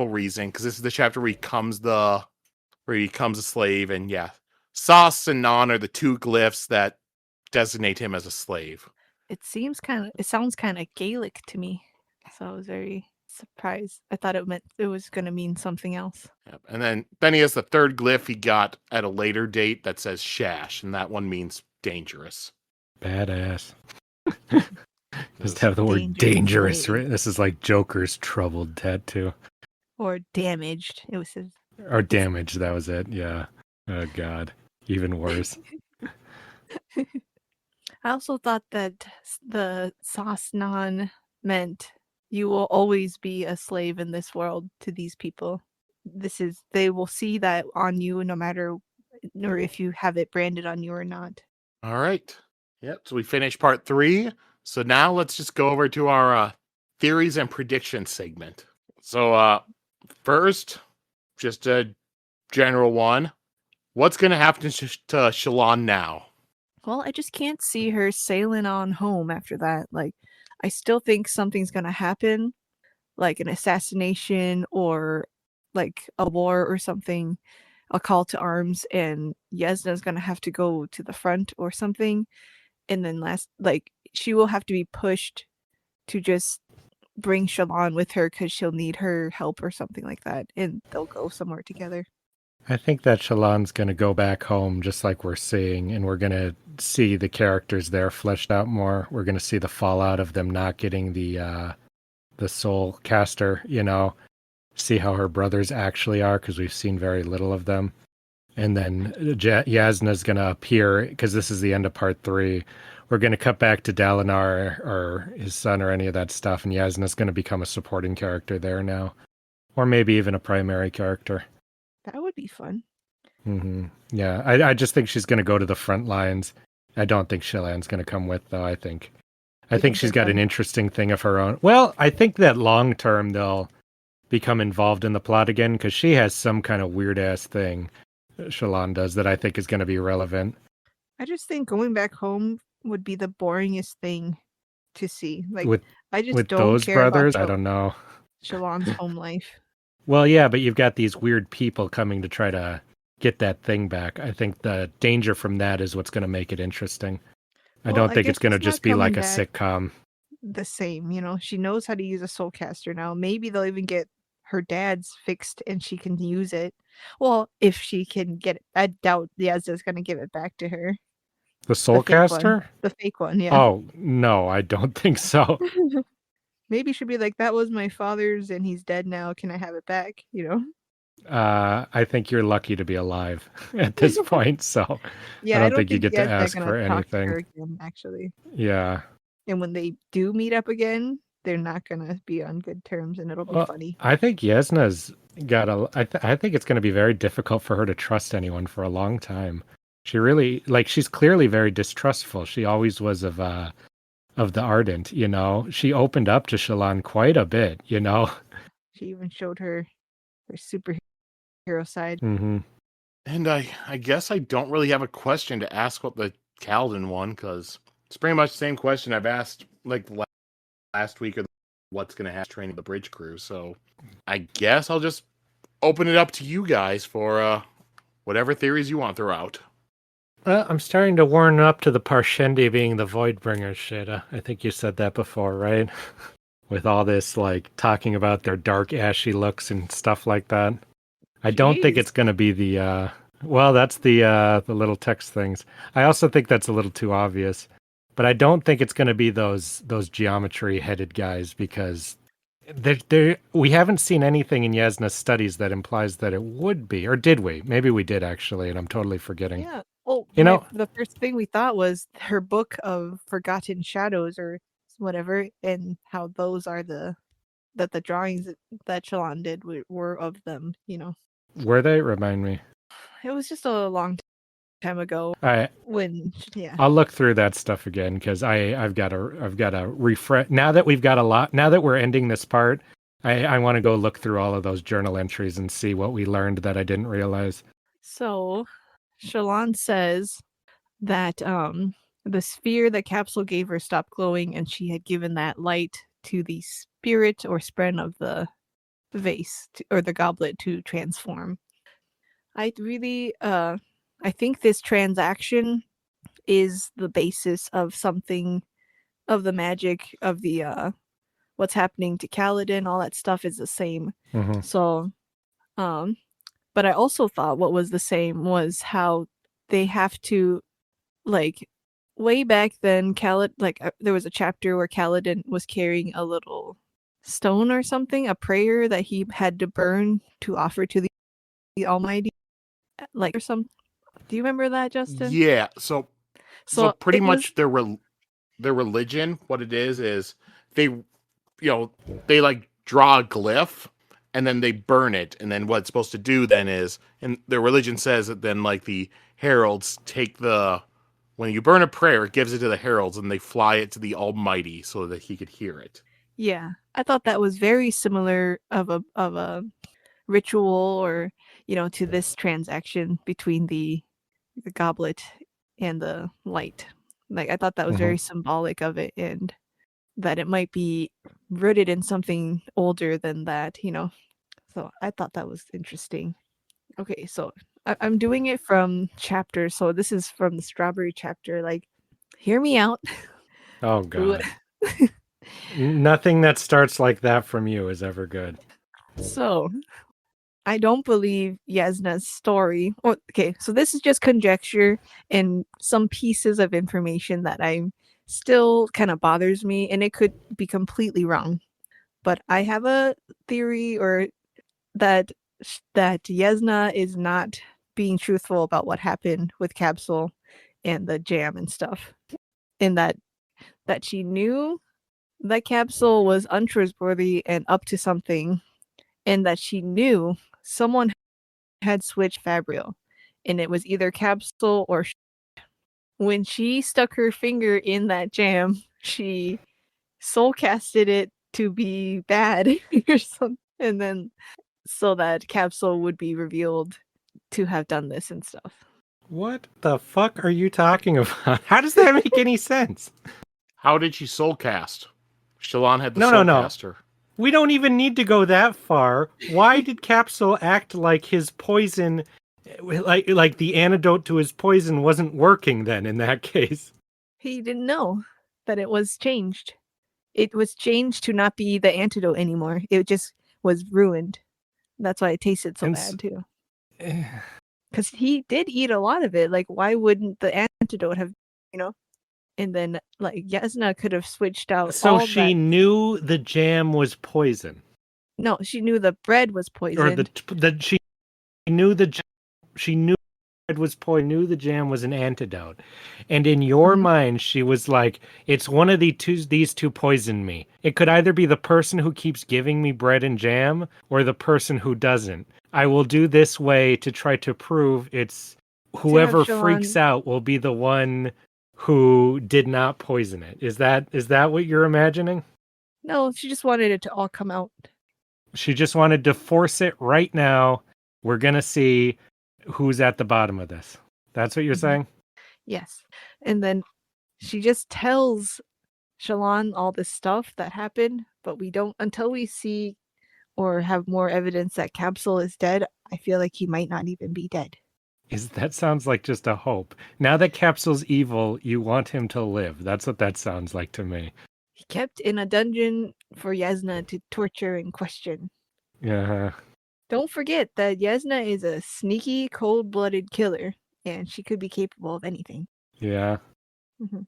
reason because this is the chapter where he becomes a slave, and yeah, Sas and Non are the two glyphs that designate him as a slave. It sounds kind of Gaelic to me, so I was very surprised. I thought it was going to mean something else. Yep. And then he has the third glyph he got at a later date that says Shash, and that one means dangerous. Badass. Just Yes. have the word Dangerous dangerous. slave. Right? This is like Joker's troubled tattoo. Or damaged. It was his. Or damage. That was it. Yeah. Oh, God. Even worse. I also thought that the Sasnan meant you will always be a slave in this world to these people. They will see that on you no matter, or if you have it branded on you or not. All right. Yep. So we finished part 3. So now let's just go over to our theories and predictions segment. So first, just a general one. What's going to happen to Shallan now? Well, I just can't see her sailing on home after that. Like, I still think something's gonna happen, like an assassination or like a war or something, a call to arms, and Yasna's gonna have to go to the front or something. And then she will have to be pushed to just bring Shallan with her because she'll need her help or something like that, and they'll go somewhere together. I think that Shallan's going to go back home just like we're seeing, and we're going to see the characters there fleshed out more. We're going to see the fallout of them not getting the soul caster, see how her brothers actually are, because we've seen very little of them. And then Jasnah's going to appear, because this is the end of part 3. We're going to cut back to Dalinar or his son or any of that stuff, and Jasnah's going to become a supporting character there now. Or maybe even a primary character. That would be fun. Mm-hmm. Yeah, I just think she's going to go to the front lines. I don't think Shallan's going to come with, though. I think she's got an interesting thing of her own. Well, I think that long term they'll become involved in the plot again, because she has some kind of weird ass thing Shallan does that I think is going to be relevant. I just think going back home would be the boringest thing to see. Like, I just with don't those care brothers, about I don't know. Shallan's home life. Well, yeah, but you've got these weird people coming to try to get that thing back. I think the danger from that is what's going to make it interesting. I don't think it's going to just be like a sitcom. The same, she knows how to use a soulcaster now. Maybe they'll even get her dad's fixed and she can use it. Well, if she can get it. I doubt Yazda's going to give it back to her. The soulcaster? The fake one, yeah. Oh, no, I don't think so. Maybe she'll be like, that was my father's and he's dead now. Can I have it back? I think you're lucky to be alive at this point, so yeah, I don't think you get to ask for anything. Again, actually. Yeah. And when they do meet up again, they're not going to be on good terms and it'll be funny. I think Jasnah's got I think it's going to be very difficult for her to trust anyone for a long time. She really, she's clearly very distrustful. She always was of the Ardent, She opened up to Shallan quite a bit, She even showed her superhero side. Mm-hmm. And I guess I don't really have a question to ask about the Kaladin one, because it's pretty much the same question I've asked last week, or what's going to happen training the bridge crew. So I guess I'll just open it up to you guys for whatever theories you want to throw out. I'm starting to warm up to the Parshendi being the Voidbringers, Sheta. I think you said that before, right? With all this, talking about their dark, ashy looks and stuff like that. I don't think it's going to be the, that's the little text things. I also think that's a little too obvious. But I don't think it's going to be those geometry-headed guys, because we haven't seen anything in Jasnah's studies that implies that it would be. Or did we? Maybe we did, actually, and I'm totally forgetting. Yeah. Well, the first thing we thought was her book of Forgotten Shadows or whatever, and how those are the drawings that Shallan did were of them, Were they? Remind me. It was just a long time ago. I'll look through that stuff again, because I've got to refresh. Now that we're ending this part, I want to go look through all of those journal entries and see what we learned that I didn't realize. So, Shallan says that the sphere that Capsule gave her stopped glowing, and she had given that light to the spirit or spren of the vase or the goblet to transform. I really, I think this transaction is the basis of something of the magic of the what's happening to Kaladin. All that stuff is the same. Mm-hmm. So, but I also thought what was the same was how they have to, like, way back then, there was a chapter where Kaladin was carrying a little stone or something, a prayer that he had to burn to offer to the Almighty, like, or some. Do you remember that, Justin? Yeah. So pretty it was much their religion, what it is they they like draw a glyph and then they burn it, and then what it's supposed to do then is, and their religion says that then like the heralds take when you burn a prayer, it gives it to the heralds and they fly it to the Almighty so that he could hear it. Yeah, I thought that was very similar of a ritual, or to this transaction between the goblet and the light. Like, I thought that was Mm-hmm. very symbolic of it, and that it might be rooted in something older than that. So I thought that was interesting. Okay, so I'm doing it from chapter. So this is from the strawberry chapter. Like, hear me out. Oh God. Nothing that starts like that from you is ever good. So, I don't believe Jasnah's story. Okay, so this is just conjecture and some pieces of information that I'm still kind of bothers me, and it could be completely wrong. But I have a theory, or that Jasnah is not being truthful about what happened with Kabsal and the jam and stuff, and that she knew that Kabsal was untrustworthy and up to something, and that she knew someone had switched Fabrial, and it was either Kabsal or when she stuck her finger in that jam, she soul casted it to be bad or something, and then so that Kabsal would be revealed to have done this and stuff. What the fuck are you talking about? How does that make any sense? How did she soul cast? Shallan had the No. soul caster. We don't even need to go that far. Why did Kabsal act like his poison, like the antidote to his poison wasn't working then in that case? He didn't know that it was changed. It was changed to not be the antidote anymore. It just was ruined. That's why it tasted so bad too. Because he did eat a lot of it. Like, why wouldn't the antidote have, And then, like, Jasnah could have switched out. So she knew the jam was poison. No, she knew the bread was poison. Or she knew she knew bread was poison. Knew the jam was an antidote, and in your mind, she was like, "It's one of these two poisoned me. It could either be the person who keeps giving me bread and jam, or the person who doesn't. I will do this way to try to prove it's whoever freaks out will be the one who did not poison it." Is that what you're imagining? No, she just wanted it to all come out. She just wanted to force it right now. We're going to see who's at the bottom of this. That's what you're saying? Yes. And then she just tells Shallan all this stuff that happened, but we don't, until we see or have more evidence that Kabsal is dead, I feel like he might not even be dead. That sounds like just a hope. Now that Kabsal's evil, you want him to live. That's what that sounds like to me. He kept in a dungeon for Jasnah to torture and question. Yeah. Don't forget that Jasnah is a sneaky, cold-blooded killer, and she could be capable of anything. Yeah. Mm-hmm.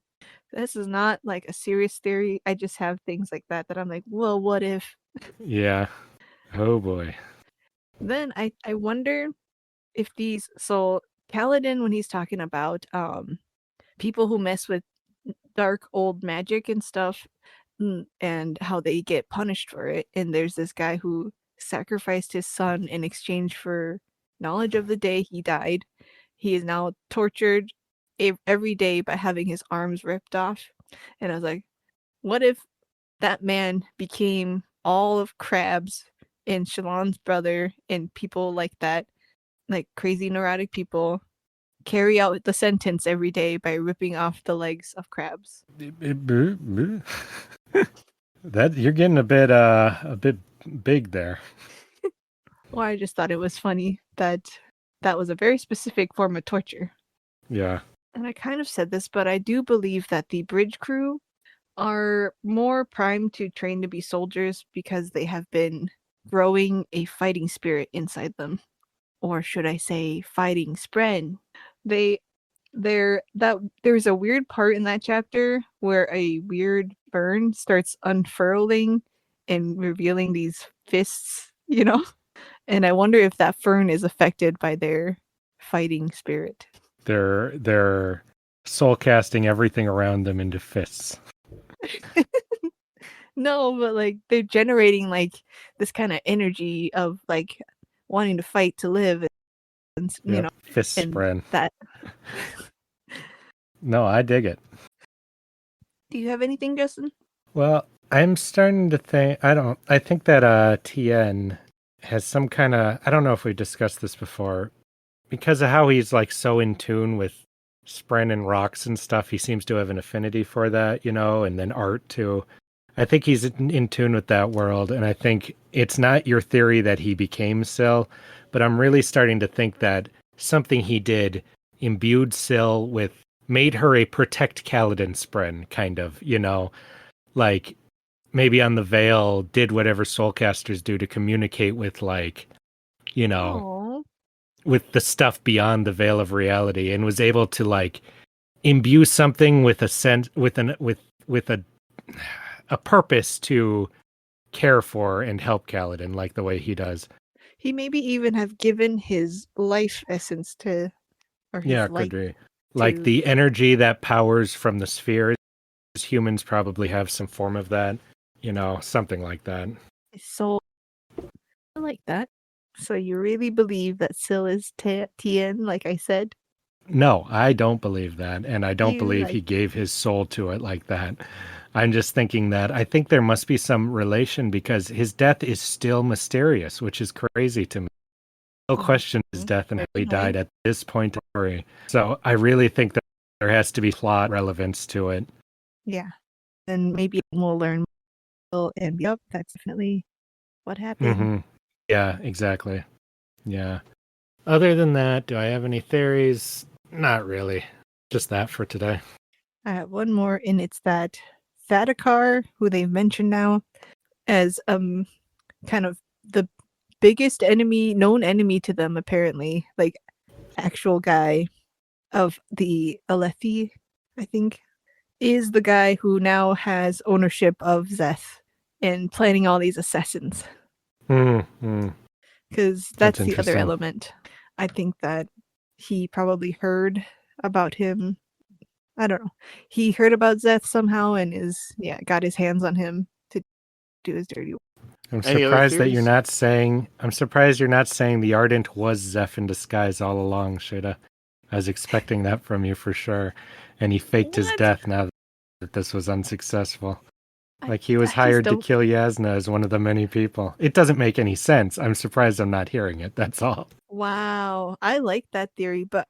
This is not like a serious theory. I just have things like that I'm like, well, what if? Yeah. Oh boy. Then I wonder if so Kaladin, when he's talking about people who mess with dark old magic and stuff, and how they get punished for it, and there's this guy who sacrificed his son in exchange for knowledge of the day he died. He is now tortured every day by having his arms ripped off. And I was like, what if that man became all of Crabs and Shallan's brother and people like that, like crazy neurotic people, carry out the sentence every day by ripping off the legs of crabs. That you're getting a bit big there. Well, I just thought it was funny that that was a very specific form of torture. Yeah. And I kind of said this, but I do believe that the bridge crew are more primed to train to be soldiers because they have been growing a fighting spirit inside them. Or should I say fighting spren. There's a weird part in that chapter where a weird fern starts unfurling and revealing these fists, And I wonder if that fern is affected by their fighting spirit. They're soul casting everything around them into fists. No, but like they're generating like this kind of energy of like wanting to fight to live, and fist and spread. that. No, I dig it. Do you have anything, Justin? Well, I'm starting to think. I think that Tien has some kind of. I don't know if we discussed this before, because of how he's like so in tune with spren and rocks and stuff. He seems to have an affinity for that, and then art too. I think he's in tune with that world, and I think it's not your theory that he became Syl, but I'm really starting to think that something he did imbued Syl with, made her a protect Kaladin spren, kind of, like maybe on the Veil did whatever soulcasters do to communicate with, like, Aww. with the stuff beyond the veil of reality, and was able to like imbue something with a sense, with a purpose to care for and help Kaladin like the way he does. He maybe even have given his life essence to, or his could be. Like the energy that powers from the sphere. Humans probably have some form of that, something like that. His soul. I like that. So you really believe that Syl is Tien, like I said? No, I don't believe that, and I don't believe he gave his soul to it like that. I'm just thinking that I think there must be some relation, because his death is still mysterious, which is crazy to me. No question his death and how he died at this point in the story. So I really think that there has to be plot relevance to it. Yeah. Then maybe we'll learn more, and yep, that's definitely what happened. Mm-hmm. Yeah, exactly. Yeah. Other than that, do I have any theories? Not really. Just that for today. I have one more, and it's that Thadakar, who they've mentioned now as kind of the biggest known enemy to them, apparently, like actual guy of the Alethi, I think, is the guy who now has ownership of Szeth and planning all these assassins. Because that's the other element. I think that he probably heard about him. I don't know. He heard about Szeth somehow and got his hands on him to do his dirty work. I'm surprised that you're not saying. I'm surprised you're not saying the Ardent was Szeth in disguise all along, Sheta. I was expecting that from you for sure, and he faked his death now that this was unsuccessful. Like he was hired to kill Jasnah as one of the many people. It doesn't make any sense. I'm surprised I'm not hearing it. That's all. Wow, I like that theory, but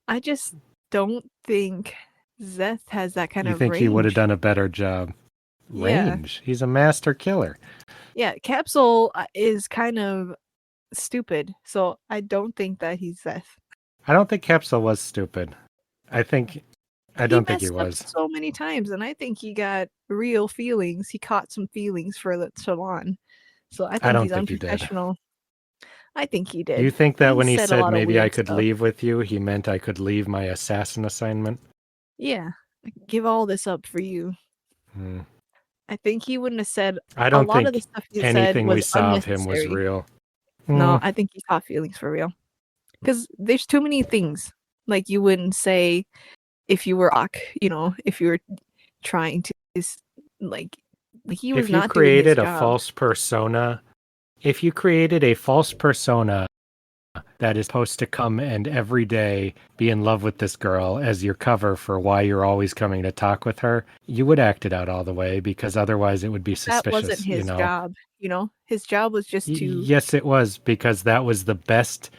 I just don't think Szeth has that kind of range. You think he would have done a better job? Range? Yeah. He's a master killer. Yeah, Kabsal is kind of stupid, so I don't think that he's Szeth. I don't think Kabsal was stupid. I don't think he was. So many times, and I think he got real feelings. He caught some feelings for Shallan, so I think he's unprofessional. I think he did. You think that when he said maybe I could leave with you, he meant I could leave my assassin assignment? Yeah, I can give all this up for you. I think he wouldn't have said. I don't think of the stuff he anything said we saw of him was real. No, I think he caught feelings for real. Because there's too many things. Like you wouldn't say if you were if you were trying to like he was not doing his job. If you created a false persona, if you created a false persona that is supposed to come and every day be in love with this girl as your cover for why you're always coming to talk with her, you would act it out all the way, because otherwise it would be suspicious. That wasn't his job. his job was just to. Yes, it was, because that was the best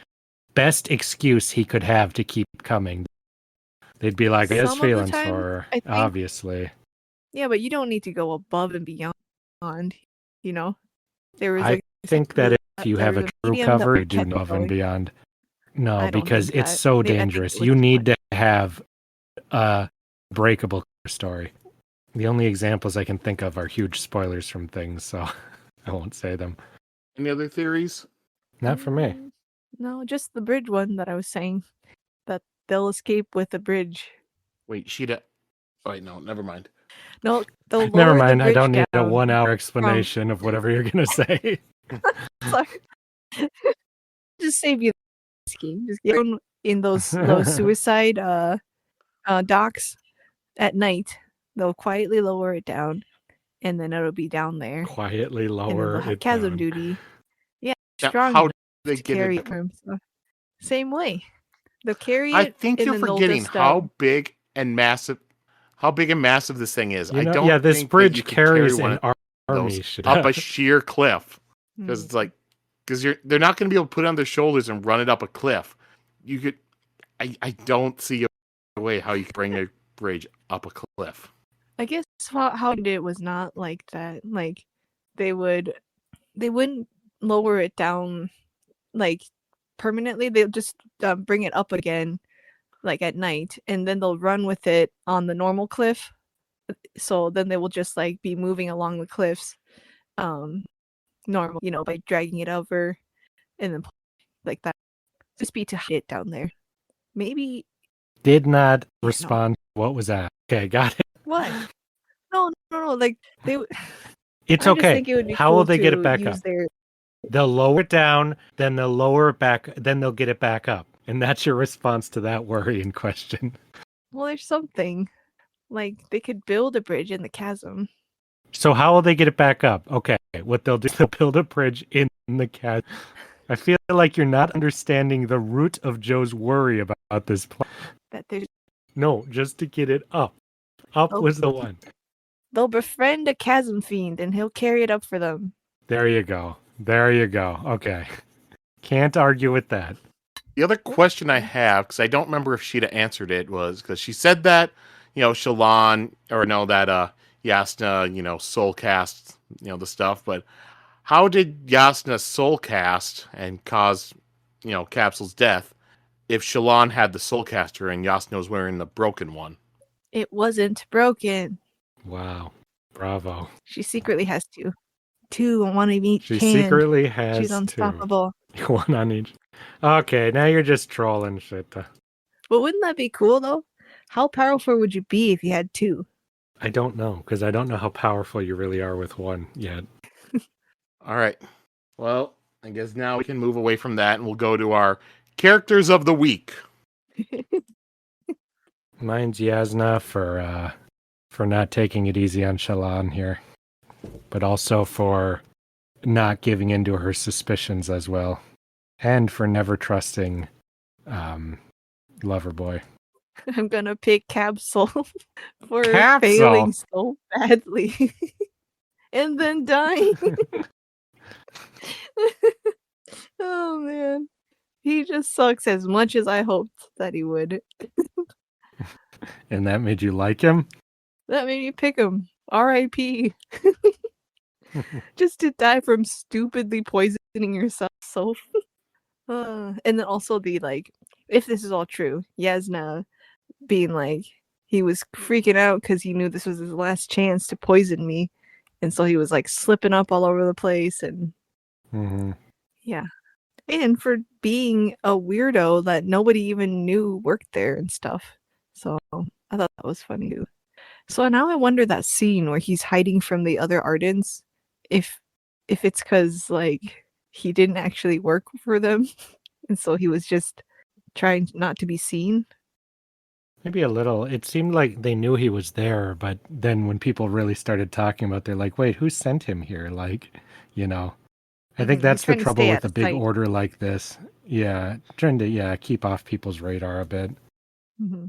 excuse he could have to keep coming. They'd be like, he has Some of the feelings time, for her, I think. obviously. Yeah, but you don't need to go above and beyond. There was I think that if you there have was a a true medium that cover, you do kept above and going. beyond. No, I don't because think it's that. so Maybe I think dangerous. it was You too need much. to have a breakable story. The only examples I can think of are huge spoilers from things, so I won't say them. Any other theories? Not for me. No, just the bridge one that I was saying. That they'll escape with the bridge. Wait, Sheta. Oh, wait, no, never mind. No, they'll Never lower the mind. I bridge don't need a down 1 hour explanation of whatever you're going to say. Sorry. Just save you the scheme. Just get on in those suicide docks at night. They'll quietly lower it down, and then it'll be down there. Quietly And then lower they'll have it chasm down. duty. Yeah, Now, strong how enough do they to get carry it? it for himself. Same way. They'll carry I it. think and you're then they'll forgetting just, how big and massive this thing is. I don't this think bridge that you can carries carry one an of army. those up a sheer cliff, because it's like, they're not going to be able to put it on their shoulders and run it up a cliff. You could, I don't see a way how you could bring a bridge up a cliff. I guess how they did it was not like that. Like they wouldn't lower it down like permanently. They'll just bring it up again like at night, and then they'll run with it on the normal cliff. So then they will just like be moving along the cliffs normal, by dragging it over and then like that. Just be to hit down there. Maybe Did not no. respond. What was that? Okay, got it. What? No. Like they. It's I okay. just think it would be How cool will they get to it back use up? their. They'll lower it down, then they'll lower it back, then they'll get it back up. And that's your response to that worrying question. Well, there's something. Like they could build a bridge in the chasm. So how will they get it back up? Okay, what they'll do is they'll build a bridge in the chasm. I feel like you're not understanding the root of Joe's worry about this plan. That there's. No, just to get it up. Up Oh. was the one. They'll befriend a chasm fiend, and he'll carry it up for them. There you go. Okay. Can't argue with that. The other question I have, because I don't remember if Sheta answered it, was because she said that, Shallan, or no, that Jasnah, soul cast, the stuff. But how did Jasnah soul cast and cause, Kabsal's death if Shallan had the soul caster and Jasnah was wearing the broken one? It wasn't broken. Wow. Bravo. She secretly has two. Two on one of each She hand. secretly has She's unstoppable. two. One on each. Okay, now you're just trolling shit. But wouldn't that be cool, though? How powerful would you be if you had two? I don't know, because I don't know how powerful you really are with one yet. All right. Well, I guess now we can move away from that and we'll go to our characters of the week. Mine's Jasnah for not taking it easy on Shallan here, but also for not giving in to her suspicions as well, and for never trusting Loverboy. I'm gonna pick Kabsal for Kabsal? failing so badly and then dying. Oh man, he just sucks as much as I hoped that he would. And that made you like him? That made me pick him. R.I.P. Just to die from stupidly poisoning yourself. So, and then also the if this is all true, Jasnah being like he was freaking out because he knew this was his last chance to poison me, and so he was like slipping up all over the place and yeah, and for being a weirdo that nobody even knew worked there and stuff. So I thought that was funny too. So now I wonder that scene where he's hiding from the other Ardents, if it's because he didn't actually work for them, and so he was just trying not to be seen. Maybe a little. It seemed like they knew he was there, but then when people really started talking about it, they're like, wait, who sent him here? I think that's the trouble with a big order like this. Yeah, trying to keep off people's radar a bit. Mm-hmm.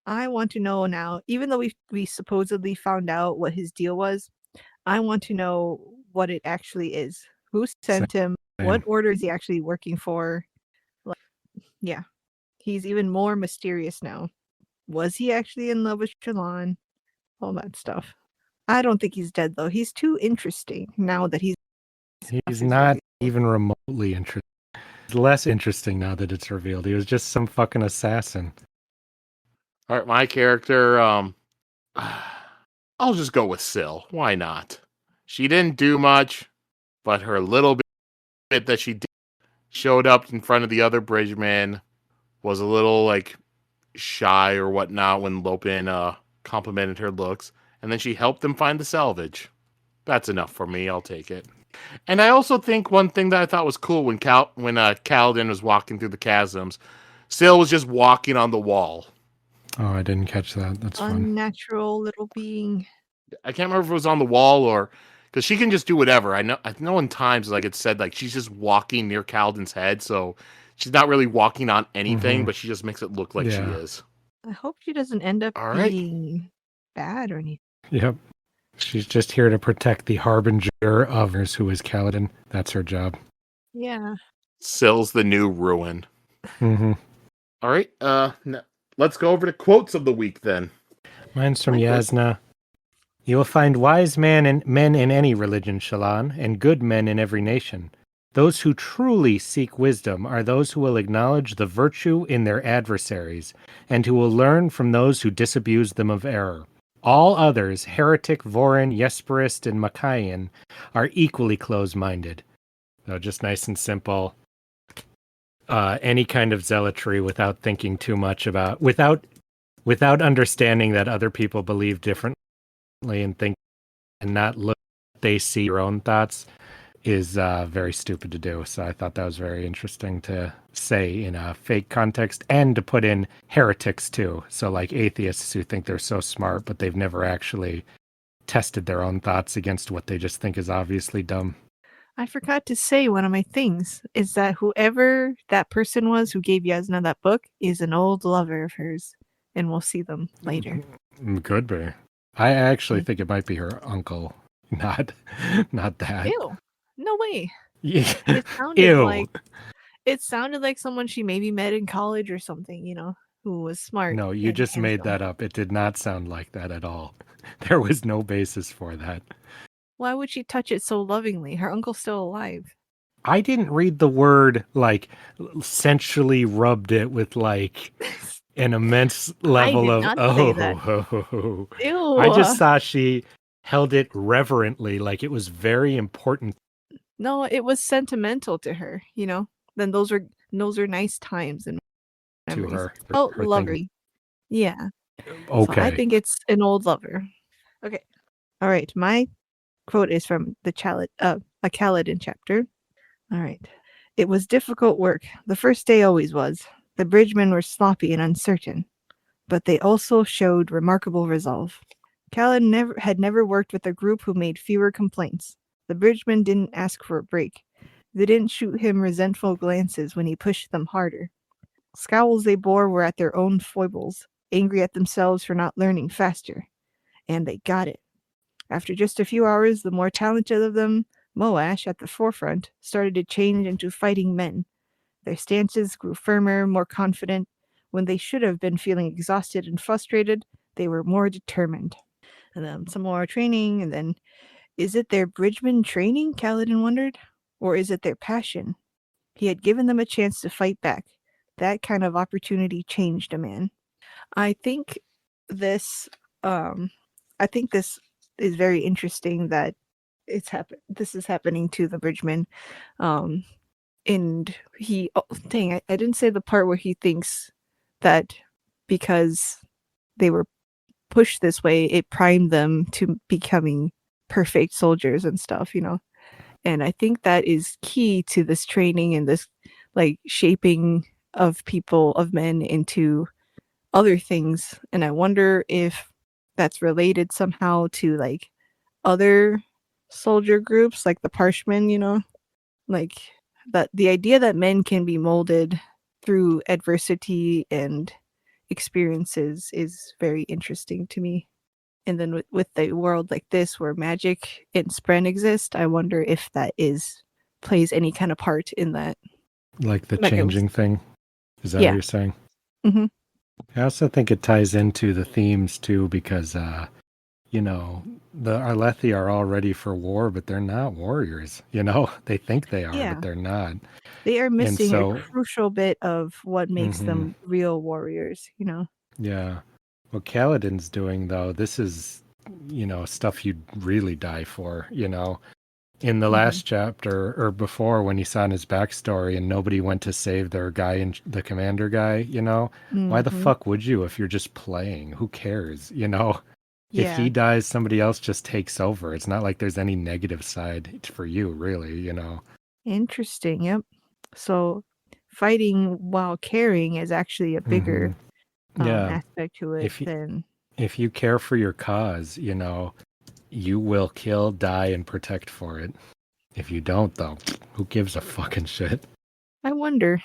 I want to know now, even though we supposedly found out what his deal was, I want to know what it actually is. Who sent him? What order is he actually working for? Like, yeah, he's even more mysterious now. Was he actually in love with Shallan? All that stuff. I don't think he's dead though. He's too interesting now that he's not even remotely interesting. He's less interesting now that it's revealed. He was just some fucking assassin. All right, my character, I'll just go with Syl. Why not? She didn't do much, but her little bit that she did showed up in front of the other bridgemen, was a little like shy or whatnot when Lopin complimented her looks, and then she helped them find the salvage. That's enough for me. I'll take it. And I also think one thing that I thought was cool when Kaladin was walking through the chasms, Syl was just walking on the wall. Oh, I didn't catch that. That's fun. Unnatural little being. I can't remember if it was on the wall or because she can just do whatever. I know in times like it said like she's just walking near Kaladin's head, so she's not really walking on anything, but she just makes it look like she is. I hope she doesn't end up being bad or anything. Yep. She's just here to protect the harbinger of hers, who is Kaladin. That's her job. Yeah. Syl's the new ruin. Mm-hmm. All right. Let's go over to quotes of the week then. Mine's from Jasnah. You will find wise men in any religion, Shallan, and good men in every nation. Those who truly seek wisdom are those who will acknowledge the virtue in their adversaries, and who will learn from those who disabuse them of error. All others, heretic, Vorin, Yesperist, and Machian, are equally close-minded. So just nice and simple. Any kind of zealotry without thinking too much about, without understanding that other people believe differently and think and not look they see your own thoughts is very stupid to do. So I thought that was very interesting to say in a fake context and to put in heretics too. So like atheists who think they're so smart, but they've never actually tested their own thoughts against what they just think is obviously dumb. I forgot to say one of my things is that whoever that person was who gave Jasnah that book is an old lover of hers, and we'll see them later. Could be. I actually think it might be her uncle, not that. Ew. No way. Yeah. It sounded like someone she maybe met in college or something, who was smart. No, you just made that up. It did not sound like that at all. There was no basis for that. Why would she touch it so lovingly? Her uncle's still alive. I didn't read the word, like, sensually rubbed it with, like, an immense level of, Ew. I just thought she held it reverently, like it was very important. No, it was sentimental to her, Then those are nice times and memories. To her. Oh, lovely. Yeah. Okay. So I think it's an old lover. Okay. All right. My quote is from a Kaladin chapter. All right. It was difficult work. The first day always was. The bridgemen were sloppy and uncertain, but they also showed remarkable resolve. Kaladin had never worked with a group who made fewer complaints. The bridgemen didn't ask for a break. They didn't shoot him resentful glances when he pushed them harder. Scowls they bore were at their own foibles, angry at themselves for not learning faster. And they got it. After just a few hours, the more talented of them, Moash at the forefront, started to change into fighting men. Their stances grew firmer, more confident. When they should have been feeling exhausted and frustrated, they were more determined. And then some more training, and then, is it their bridgeman training, Kaladin wondered? Or is it their passion? He had given them a chance to fight back. That kind of opportunity changed a man. I think this is very interesting that this is happening to the bridgeman. And he, I didn't say the part where he thinks that because they were pushed this way, it primed them to becoming perfect soldiers and stuff, And I think that is key to this training and this like shaping of men into other things. And I wonder if that's related somehow to like other soldier groups like the Parshmen, like that the idea that men can be molded through adversity and experiences is very interesting to me. And then with the world like this where magic and Spren exist, I wonder if that plays any kind of part in that. Like the Like it was- changing thing. Is that Yeah. what you're saying? hmm I also think it ties into the themes too, because you know, the Arlethi are all ready for war, but they're not warriors. You know, they think they are, Yeah. but they're not. They are missing so- a crucial bit of what makes Mhm. them real warriors, you know? Yeah. What Kaladin's doing, though, this is, you know, stuff you'd really die for, you know. In the Mhm. last chapter, or before, when he saw in his backstory and nobody went to save their guy, and the commander guy, you know, why the Mhm. fuck would you if you're just playing? Who cares, you know? If Yeah. he dies, somebody else just takes over. It's not like there's any negative side for you, really, you know. Interesting. Yep. So fighting while caring is actually a bigger Yeah. aspect to it If you, than. if you care for your cause, you know, you will kill, die, and protect for it. If you don't, though, who gives a fucking shit? I wonder.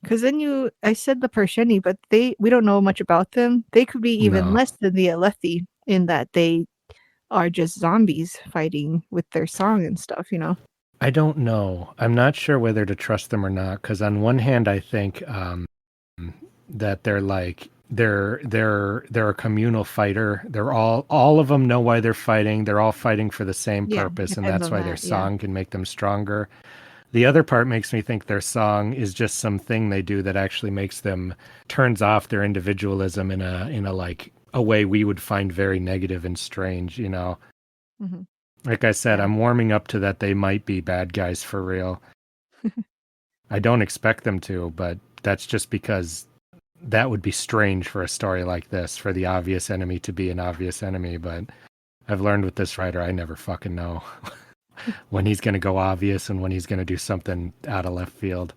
Because then I said the Persheni, but we don't know much about them. They could be even No. less than the Alethi in that they are just zombies fighting with their song and stuff, you know? I don't know. I'm not sure whether to trust them or not. Because on one hand, I think that they're like they're a communal fighter. They're all of them know why they're fighting. They're all fighting for the same Yeah, purpose, and depends that's on why their that, yeah. song can make them stronger. The other part makes me think their song is just something they do that actually makes them turns off their individualism in a like a way we would find very negative and strange, you know. Mhm. Like I said, Yeah. I'm warming up to that they might be bad guys for real. I don't expect them to, but that's just because that would be strange for a story like this, for the obvious enemy to be an obvious enemy. But I've learned with this writer, I never fucking know when he's going to go obvious and when he's going to do something out of left field.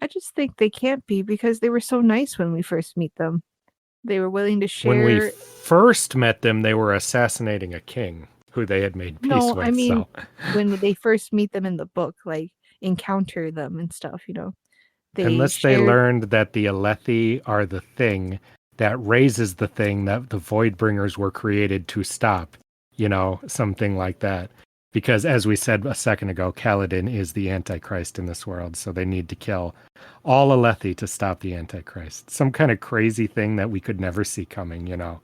I just think they can't be because they were so nice when we first meet them. They were willing to share. When we first met them, they were assassinating a king who they had made peace No, with. I mean, so. when they first meet them in the book, like encounter them and stuff, you know? Unless they learned that the Alethi are the thing that raises the thing that the Voidbringers were created to stop, you know, something like that. Because as we said a second ago, Kaladin is the Antichrist in this world, so they need to kill all Alethi to stop the Antichrist. Some kind of crazy thing that we could never see coming, you know.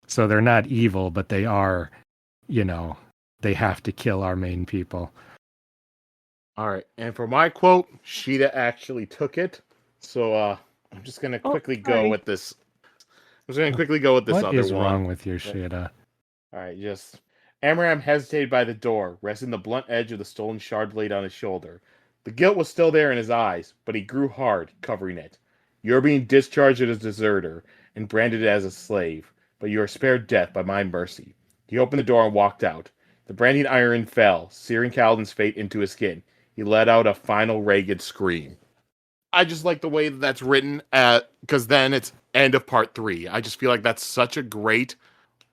So they're not evil, but they are, you know, they have to kill our main people. All right, and for my quote, Sheta actually took it. So I'm just gonna quickly go with this. I'm just gonna quickly go with this What other is one. wrong with you, Sheta? All right, just Amram hesitated by the door, resting the blunt edge of the stolen shard blade on his shoulder. The guilt was still there in his eyes, but he grew hard, covering it. You're being discharged as a deserter and branded as a slave, but you are spared death by my mercy. He opened the door and walked out. The branding iron fell, searing Kaladin's fate into his skin. He let out a final ragged scream. I just like the way that that's written, because then it's end of part 3. I just feel like that's such a great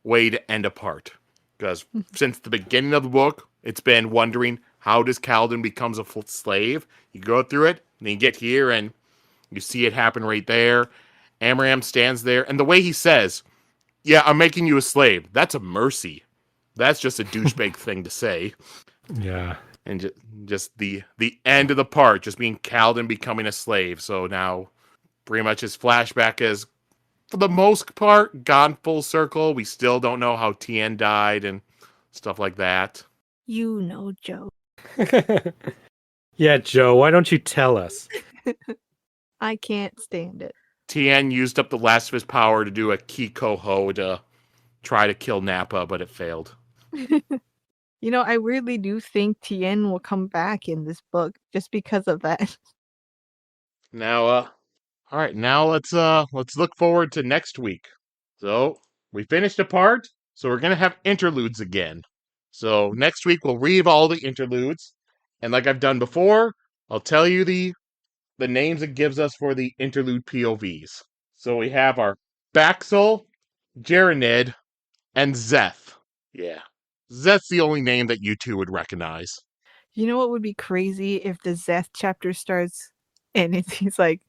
way to end a part. Because since the beginning of the book, it's been wondering, how does Kaladin becomes a slave? You go through it, and then you get here, and you see it happen right there. Amram stands there, and the way he says, yeah, I'm making you a slave. That's a mercy. That's just a douchebag thing to say. Yeah. And just the end of the part, just being Kaladin becoming a slave. So now, pretty much his flashback is, for the most part, gone full circle. We still don't know how Tien died and stuff like that. You know, Joe. Yeah, Joe, why don't you tell us? I can't stand it. Tien used up the last of his power to do a Kikoho to try to kill Nappa, but it failed. You know, I weirdly do think Tien will come back in this book just because of that. Now, all right, now let's look forward to next week. So we finished a part, so we're gonna have interludes again. So next week we'll read all the interludes, and like I've done before, I'll tell you the names it gives us for the interlude POVs. So we have our Baxel, Jaranid, and Zeth. Yeah. Zeth's the only name that you two would recognize. You know what would be crazy if the Zeth chapter starts and he's like,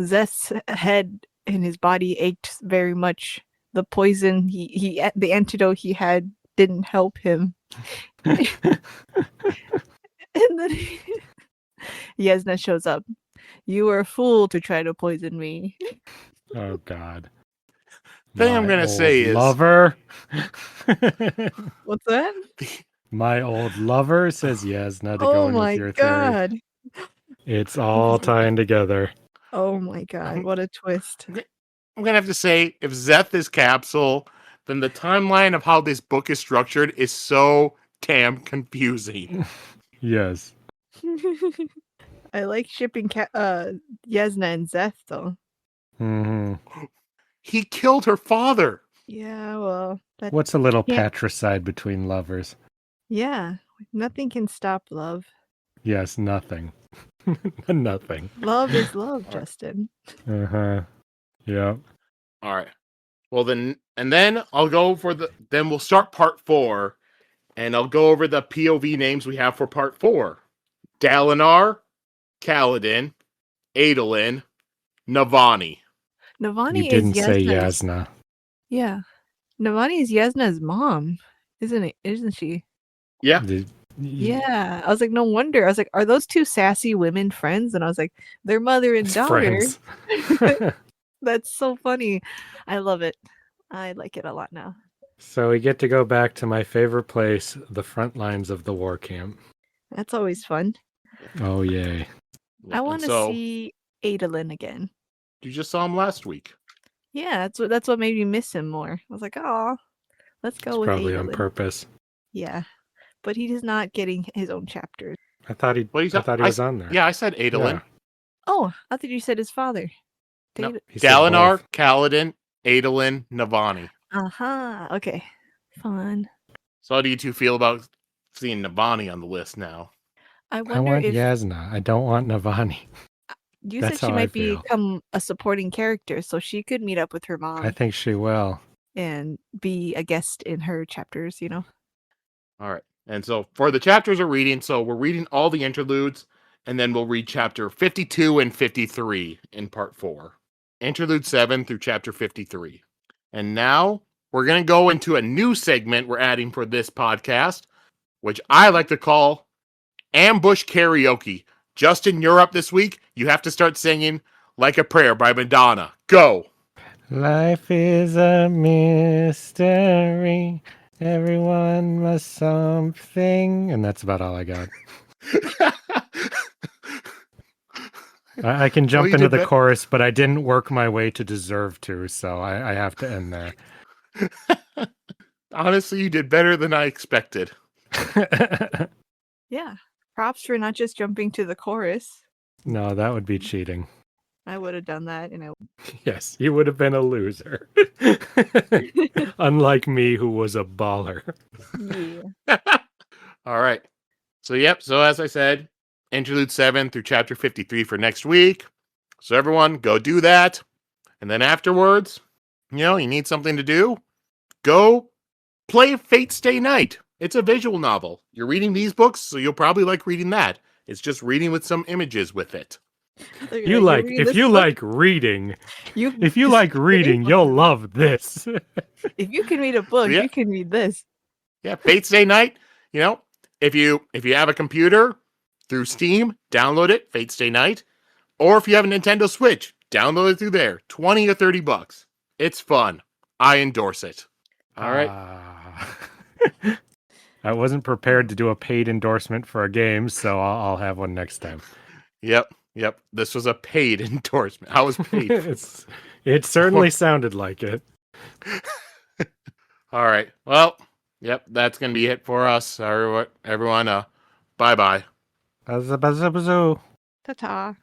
Zeth's head and his body ached very much the poison the antidote he had didn't help him. And then Jasnah shows up. You were a fool to try to poison me. Oh God. Thing I'm My gonna old say is lover. What's that? My old lover, says Jasnah to go Oh in with my your theory. god. It's all tying together. Oh my god, what a twist. I'm gonna have to say, if Zeth is Kabsal, then the timeline of how this book is structured is so damn confusing. Yes. I like shipping Jasnah and Zeth though. hmm He killed her father. Yeah, well, that What's a little can't- patricide between lovers? yeah, nothing can stop love. Yes, nothing. Nothing. Love is love, Justin. Uh-huh. Yeah. All right. Well then, and then I'll go for then we'll start part 4, and I'll go over the POV names we have for part 4. Dalinar, Kaladin, Adolin, Navani. You Navani is didn't say Jasnah's. Jasnah. Yeah. Navani is Jasnah's mom, isn't she? Yeah. Yeah. I was like, no wonder. I was like, are those two sassy women friends? And I was like, they're mother and It's daughter. friends. That's so funny. I love it. I like it a lot now. So we get to go back to my favorite place, the front lines of the war camp. That's always fun. Oh, yay. I want to see Adolin again. You just saw him last week. Yeah, that's what made me miss him more. I was like, oh, let's go It's with probably on Adolin. purpose. Yeah, but he is not getting his own chapters. I thought he was on there. Yeah, I said Adolin. Yeah. Oh, I thought you said his father. No. He said Dalinar, both. Kaladin, Adolin, Navani. Uh-huh. Okay. Fun. So how do you two feel about seeing Navani on the list now? I I wonder want if Jasnah. I don't want Navani. you That's said she how I might feel. become a supporting character, so she could meet up with her mom I think she will. and be a guest in her chapters, you know? All right. And so for the chapters we're reading, so we're reading all the interludes, and then we'll read chapter 52 and 53 in part 4. Interlude 7 through chapter 53. And now we're going to go into a new segment we're adding for this podcast, which I like to call Ambush Karaoke. Justin, you're up this week. You have to start singing Like a Prayer by Madonna. Go. Life is a mystery. Everyone must something. And that's about all I got. I can jump you into did the chorus, but I didn't work my way to deserve to, so I have to end there. Honestly, you did better than I expected. Yeah. Props for not just jumping to the chorus. No, that would be cheating. I would have done that, Yes, you would have been a loser. Unlike me, who was a baller. yeah. All right. So, so as I said, interlude 7 through chapter 53 for next week. So everyone, go do that. And then afterwards, you need something to do. Go play Fate Stay Night. It's a visual novel. You're reading these books, so you'll probably like reading that. It's just reading with some images with it. If you like reading, reading, you'll love this. If you can read a book, Yeah. you can read this. Yeah, Fate Stay Night. If you have a computer through Steam, download it, Fate Stay Night. Or if you have a Nintendo Switch, download it through there. $20 or $30. It's fun. I endorse it. All right. I wasn't prepared to do a paid endorsement for a game, so I'll have one next time. Yep. This was a paid endorsement. I was paid. It certainly sounded like it. All right. Well, that's going to be it for us. Everyone, bye-bye. Bazoo. Ta-ta.